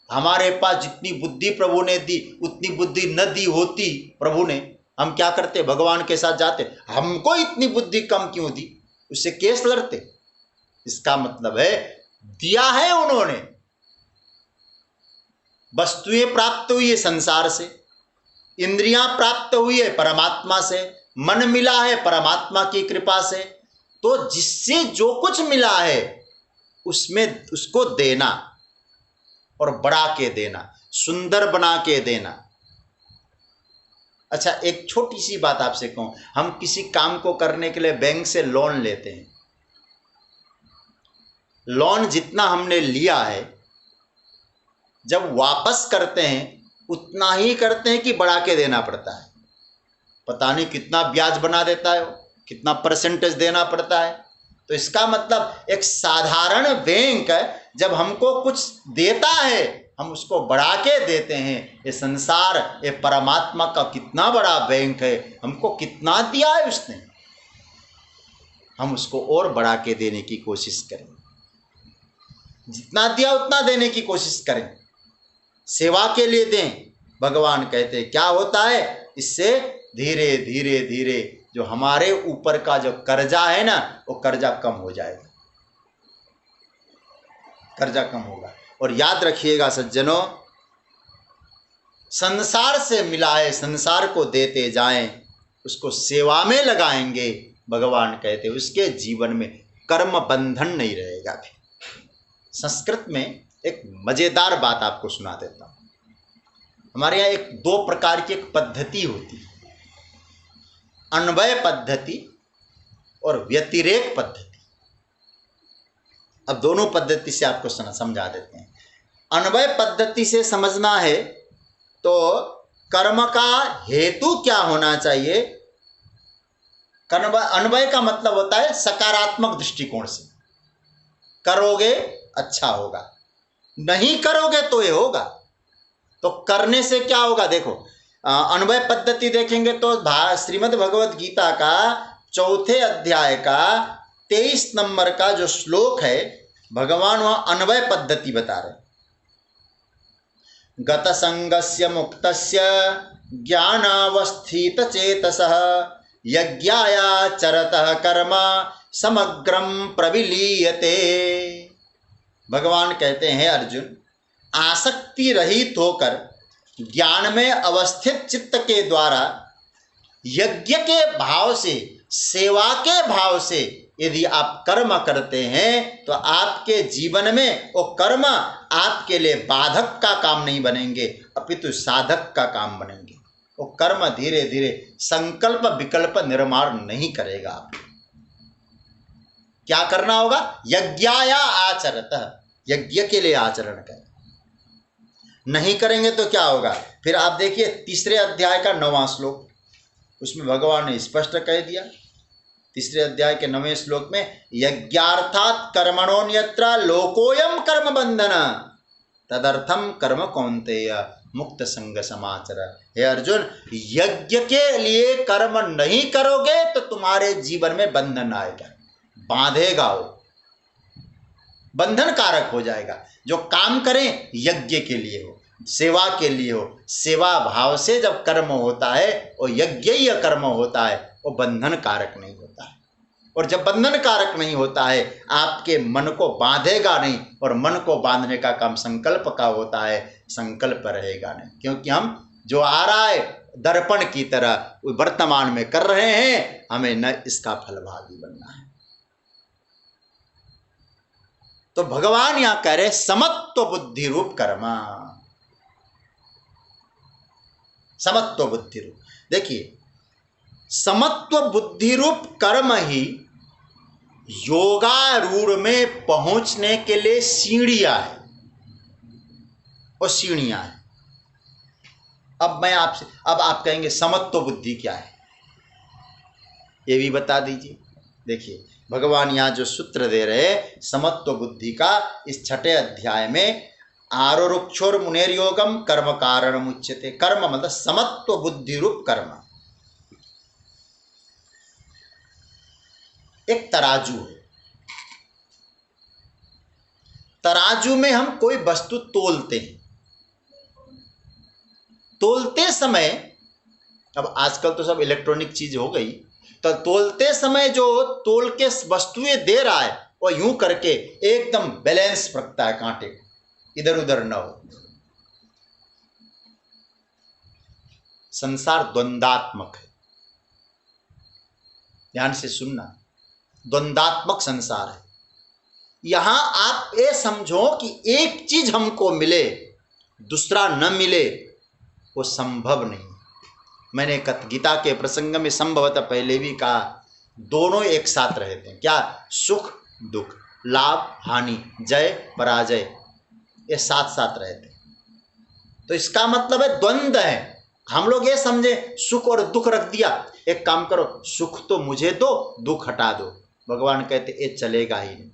हमारे पास जितनी बुद्धि प्रभु ने दी उतनी बुद्धि न दी होती प्रभु ने, हम क्या करते? भगवान के साथ जाते, हमको इतनी बुद्धि कम क्यों दी, उससे केस लड़ते। इसका मतलब है दिया है उन्होंने, वस्तुएं प्राप्त हुई है संसार से, इंद्रियां प्राप्त हुई है परमात्मा से, मन मिला है परमात्मा की कृपा से। तो जिससे जो कुछ मिला है उसमें उसको देना और बढ़ा के देना, सुंदर बना के देना। अच्छा, एक छोटी सी बात आपसे कहूं, हम किसी काम को करने के लिए बैंक से लोन लेते हैं। लोन जितना हमने लिया है जब वापस करते हैं उतना ही करते हैं कि बढ़ा के देना पड़ता है। पता नहीं कितना ब्याज बना देता है, कितना परसेंटेज देना पड़ता है। तो इसका मतलब एक साधारण बैंक जब हमको कुछ देता है हम उसको बढ़ा के देते हैं। ये संसार, ये परमात्मा का कितना बड़ा बैंक है, हमको कितना दिया है उसने, हम उसको और बढ़ा के देने की कोशिश करें। जितना दिया उतना देने की कोशिश करें, सेवा के लिए दें। भगवान कहते हैं क्या होता है इससे? धीरे धीरे धीरे जो हमारे ऊपर का जो कर्जा है ना, वो कर्जा कम हो जाएगा, कर्जा कम होगा। और याद रखिएगा सज्जनों, संसार से मिला है संसार को देते जाएं, उसको सेवा में लगाएंगे। भगवान कहते हैं उसके जीवन में कर्म बंधन नहीं रहेगा। भी संस्कृत में एक मजेदार बात आपको सुना देता हूं। हमारे यहाँ एक दो प्रकार की एक पद्धति होती है, अन्वय पद्धति और व्यतिरेक पद्धति। अब दोनों पद्धति से आपको समझा देते हैं। अन्वय पद्धति से समझना है तो कर्म का हेतु क्या होना चाहिए। अन्वय का मतलब होता है सकारात्मक दृष्टिकोण से, करोगे अच्छा होगा, नहीं करोगे तो ये होगा। तो करने से क्या होगा? देखो, अन्वय पद्धति देखेंगे तो श्रीमद् भगवत गीता का 4 अध्याय का 23 नंबर का जो श्लोक है, भगवान वहां अन्वय पद्धति बता रहे। गत संगस्य मुक्तस्य ज्ञानावस्थित चेतसः यज्ञायाचरतः कर्म समग्रम प्रविलीयते। भगवान कहते हैं अर्जुन, आसक्ति रहित होकर ज्ञान में अवस्थित चित्त के द्वारा यज्ञ के भाव से, सेवा के भाव से यदि आप कर्म करते हैं तो आपके जीवन में वो कर्म आपके लिए बाधक का काम नहीं बनेंगे, अपितु साधक का काम बनेंगे। वो कर्म धीरे धीरे संकल्प विकल्प निर्माण नहीं करेगा। क्या करना होगा? यज्ञाया आचरतः, यज्ञ के लिए आचरण करें। नहीं करेंगे तो क्या होगा? फिर आप देखिए 3 अध्याय का 9वां श्लोक, उसमें भगवान ने स्पष्ट कह दिया। 3 अध्याय के 9वें श्लोक में यज्ञार्थात कर्मणोन्यत्र लोकोयम कर्म बंधन तदर्थम कर्म कौन्तेय मुक्त संग समाचर। हे अर्जुन, यज्ञ के लिए कर्म नहीं करोगे तो तुम्हारे जीवन में बंधन आएगा, बांधेगा वो। बंधन कारक हो जाएगा। जो काम करें यज्ञ के लिए हो, सेवा के लिए हो, सेवा भाव से जब कर्म होता है वो यज्ञ कर्म होता है, वो बंधन कारक नहीं होता है। और जब बंधन कारक नहीं होता है, आपके मन को बांधेगा नहीं, और मन को बांधने का काम संकल्प का होता है, संकल्प रहेगा नहीं, क्योंकि हम जो आ रहा है दर्पण की तरह वर्तमान में कर रहे हैं, हमें न इसका फलभागी बनना है। तो भगवान यहां कह रहे समत्व बुद्धि रूप कर्म, समत्व बुद्धि रूप। देखिए, समत्व बुद्धि रूप कर्म ही योगारूढ़ में पहुंचने के लिए सीढ़ियां है, और सीढ़ियां हैं। अब मैं आपसे, अब आप कहेंगे समत्व बुद्धि क्या है, ये भी बता दीजिए। देखिए, भगवान यहाँ जो सूत्र दे रहे हैं समत्व बुद्धि का, इस 6 अध्याय में आरोरुक्षोर मुनेर योगम कर्म कारण मुच्यते। कर्म मतलब समत्व बुद्धि रूप कर्म। एक तराजू है, तराजू में हम कोई वस्तु तोलते हैं, तोलते समय, अब आजकल तो सब इलेक्ट्रॉनिक चीज हो गई, तो तोलते समय जो तोल के वस्तुएं दे रहा है वो यूं करके एकदम बैलेंस रखता है, कांटे इधर उधर न हो। संसार द्वंद्वात्मक है, ध्यान से सुनना, द्वंद्वात्मक संसार है। यहां आप ये समझो कि एक चीज हमको मिले दूसरा न मिले, वो संभव नहीं। मैंने गीता के प्रसंग में संभवतः पहले भी कहा, दोनों एक साथ रहते हैं। क्या? सुख दुख, लाभ हानि, जय पराजय, ये साथ साथ रहते हैं। तो इसका मतलब है द्वंद्व है। हम लोग ये समझे सुख और दुख रख दिया, एक काम करो सुख तो मुझे दो, दुख हटा दो। भगवान कहते ये चलेगा ही नहीं।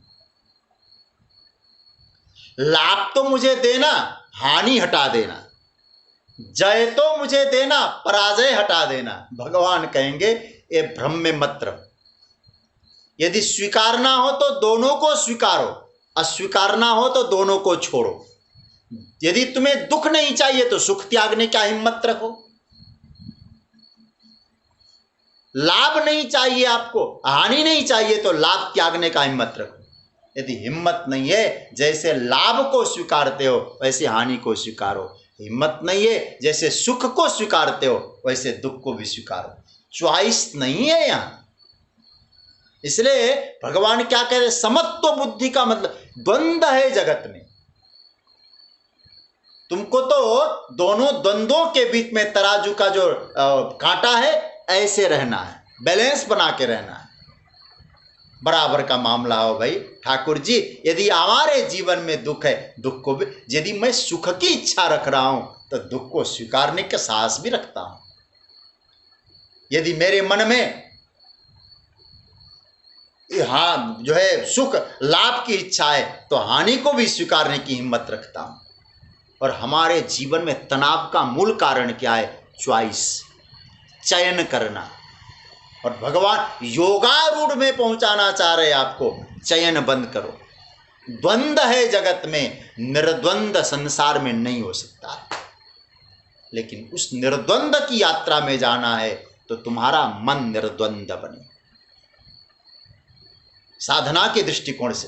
लाभ तो मुझे देना, हानि हटा देना, जय तो मुझे देना, पराजय हटा देना। भगवान कहेंगे ये भ्रम में मत रहो। यदि स्वीकारना हो तो दोनों को स्वीकारो, अस्वीकारना हो तो दोनों को छोड़ो। यदि तुम्हें दुख नहीं चाहिए तो सुख त्यागने का हिम्मत रखो। लाभ नहीं चाहिए आपको, हानि नहीं चाहिए तो लाभ त्यागने का हिम्मत रखो। यदि हिम्मत नहीं है, जैसे लाभ को स्वीकारते हो वैसे हानि को स्वीकारो। हिम्मत नहीं है, जैसे सुख को स्वीकारते हो वैसे दुख को भी स्वीकारो। चॉइस नहीं है यहां। इसलिए भगवान क्या कह रहे, समत्व बुद्धि का मतलब द्वंद्व है जगत में। तुमको तो दोनों द्वंद्वों के बीच में तराजू का जो कांटा है ऐसे रहना है, बैलेंस बना के रहना है। बराबर का मामला हो भाई ठाकुर जी। यदि हमारे जीवन में दुख है, दुख को भी, यदि मैं सुख की इच्छा रख रहा हूं तो दुख को स्वीकारने का साहस भी रखता हूं। यदि मेरे मन में जो है सुख लाभ की इच्छा है तो हानि को भी स्वीकारने की हिम्मत रखता हूं। और हमारे जीवन में तनाव का मूल कारण क्या है? चॉइस, चयन करना। और भगवान योगारूढ़ में पहुंचाना चाह रहे हैं आपको, चयन बंद करो। द्वंद्व है जगत में, निर्द्वंद संसार में नहीं हो सकता। लेकिन उस निर्द्वंद की यात्रा में जाना है तो तुम्हारा मन निर्द्वंद बने। साधना के दृष्टिकोण से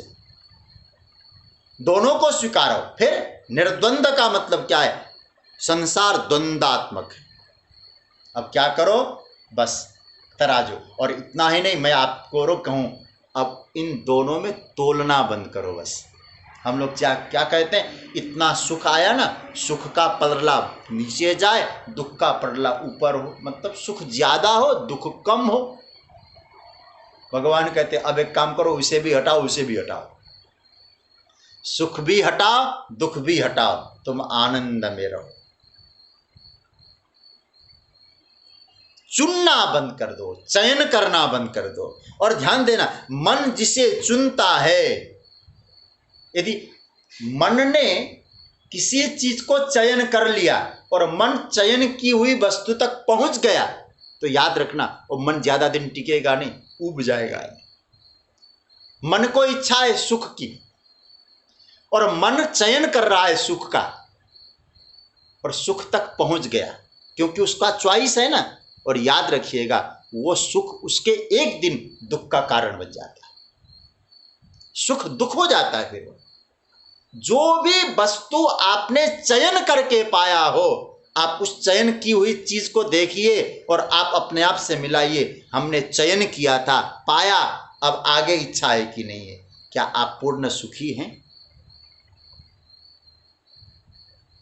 दोनों को स्वीकारो। फिर निर्द्वंद का मतलब क्या है? संसार द्वंद्वात्मक है। अब क्या करो? बस तराजू। और इतना ही नहीं, मैं आपको कहूं, अब इन दोनों में तोलना बंद करो। बस हम लोग क्या कहते हैं, इतना सुख आया ना, सुख का पलड़ा नीचे जाए, दुख का पलड़ा ऊपर हो, मतलब सुख ज्यादा हो दुख कम हो। भगवान कहते अब एक काम करो, उसे भी हटाओ उसे भी हटाओ, सुख भी हटाओ दुख भी हटाओ, तुम आनंद में रहो। चुनना बंद कर दो, चयन करना बंद कर दो। और ध्यान देना, मन जिसे चुनता है, यदि मन ने किसी चीज को चयन कर लिया और मन चयन की हुई वस्तु तक पहुंच गया तो याद रखना वो मन ज्यादा दिन टिकेगा नहीं, उब जाएगा। मन को इच्छा है सुख की, और मन चयन कर रहा है सुख का और सुख तक पहुंच गया, क्योंकि उसका चॉइस है ना। और याद रखिएगा, वो सुख उसके एक दिन दुख का कारण बन जाता है, सुख दुख हो जाता है। फिर जो भी वस्तु आपने चयन करके पाया हो, आप उस चयन की हुई चीज को देखिए और आप अपने आप से मिलाइए। हमने चयन किया था, पाया, अब आगे इच्छा है कि नहीं है? क्या आप पूर्ण सुखी हैं?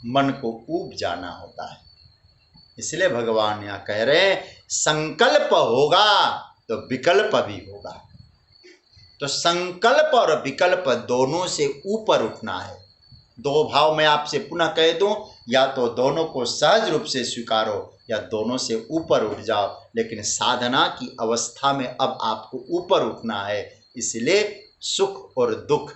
मन को ऊब जाना होता है। इसलिए भगवान यहाँ कह रहे हैं, संकल्प होगा तो विकल्प भी होगा। तो संकल्प और विकल्प दोनों से ऊपर उठना है। दो भाव में आपसे पुनः कह दूं, या तो दोनों को सहज रूप से स्वीकारो या दोनों से ऊपर उठ जाओ। लेकिन साधना की अवस्था में अब आपको ऊपर उठना है। इसलिए सुख और दुख,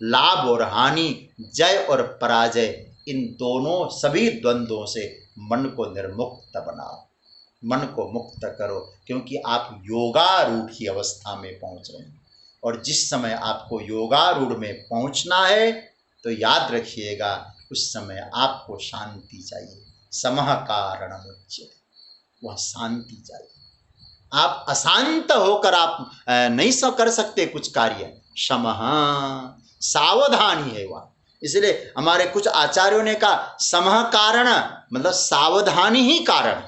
लाभ और हानि, जय और पराजय, इन दोनों सभी द्वंद्वों से मन को निर्मुक्त बनाओ, मन को मुक्त करो, क्योंकि आप योगारूढ़ की अवस्था में पहुंच रहे हैं। और जिस समय आपको योगारूढ़ में पहुंचना है तो याद रखिएगा, उस समय आपको शांति चाहिए। समः कारणम् उच्यते, वह शांति चाहिए। आप अशांत होकर आप नहीं कर सकते कुछ कार्य। समः, सावधानी है वह। इसलिए हमारे कुछ आचार्यों ने कहा समः कारण मतलब सावधानी ही कारण।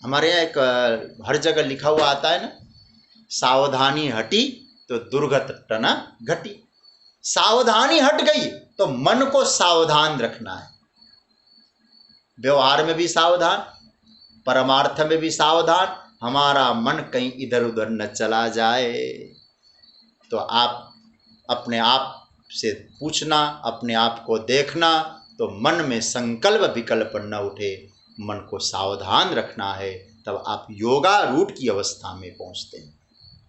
हमारे यहाँ एक हर जगह लिखा हुआ आता है ना, सावधानी हटी तो दुर्घटना घटी। सावधानी हट गई तो मन को सावधान रखना है। व्यवहार में भी सावधान, परमार्थ में भी सावधान, हमारा मन कहीं इधर उधर न चला जाए। तो आप अपने आप से पूछना, अपने आप को देखना, तो मन में संकल्प विकल्प न उठे, मन को सावधान रखना है, तब आप योगारूढ़ की अवस्था में पहुंचते हैं।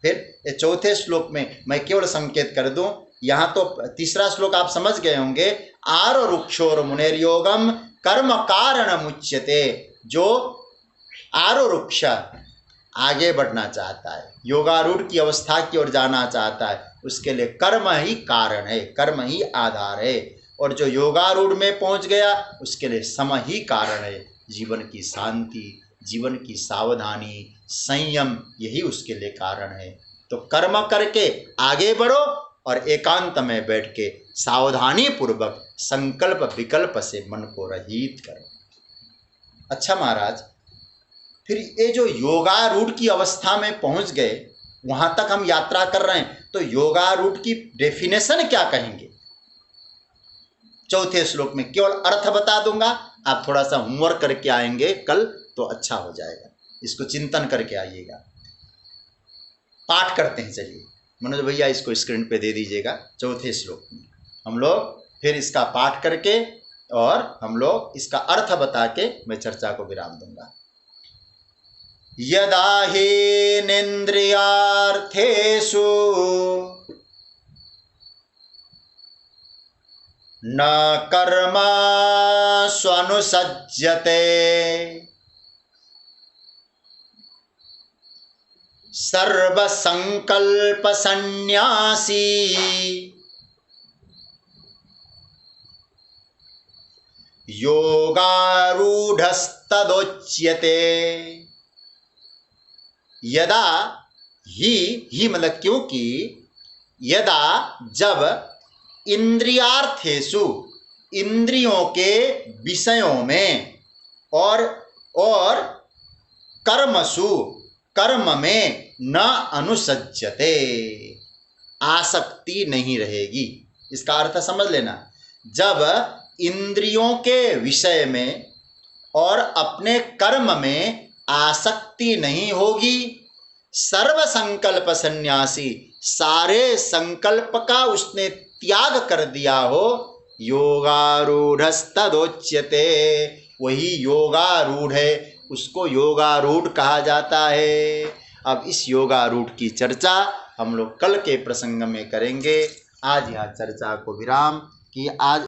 फिर ये चौथे श्लोक में मैं केवल संकेत कर दूं, यहाँ तो तीसरा श्लोक आप समझ गए होंगे, आरुक्षोर मुनेर्योगम कर्म कारण मुच्यते। जो आरुक्ष आगे बढ़ना चाहता है, योगारूढ़ की अवस्था की ओर जाना चाहता है, उसके लिए कर्म ही कारण है, कर्म ही आधार है। और जो योगारूढ़ में पहुंच गया उसके लिए सम ही कारण है। जीवन की शांति, जीवन की सावधानी, संयम, यही उसके लिए कारण है। तो कर्म करके आगे बढ़ो और एकांत में बैठ के सावधानी पूर्वक संकल्प विकल्प से मन को रहित करो। अच्छा महाराज, फिर ये जो योगारूढ़ की अवस्था में पहुंच गए, वहां तक हम यात्रा कर रहे हैं, तो योगारूढ़ की डेफिनेशन क्या कहेंगे? चौथे श्लोक में केवल अर्थ बता दूंगा, आप थोड़ा सा होमवर्क करके आएंगे कल तो अच्छा हो जाएगा। इसको चिंतन करके आइएगा। पाठ करते हैं, चलिए मनोज भैया इसको स्क्रीन पे दे दीजिएगा। चौथे श्लोक में हम लोग फिर इसका पाठ करके और हम लोग इसका अर्थ बता के मैं चर्चा को विराम दूंगा। यदा हि निन्द्रियार्थेषु न कर्मस्वनुसज्जते सर्वसंकल्प संन्यासी योगारूढ़स्तदोच्यते। यदा ही मतलब क्योंकि, यदा जब, इंद्रियार्थेषु इंद्रियों के विषयों में, और कर्मसु कर्म में न अनुसज्जते आसक्ति नहीं रहेगी। इसका अर्थ समझ लेना, जब इंद्रियों के विषय में और अपने कर्म में आसक्ति नहीं होगी, सर्व संकल्प सन्यासी, सारे संकल्प का उसने त्याग कर दिया हो, योगारूढ़स्तदोच्यते, वही योगारूढ़ है, उसको योगारूढ़ कहा जाता है। अब इस योगारूढ़ की चर्चा हम लोग कल के प्रसंग में करेंगे। आज यहाँ चर्चा को विराम कि आज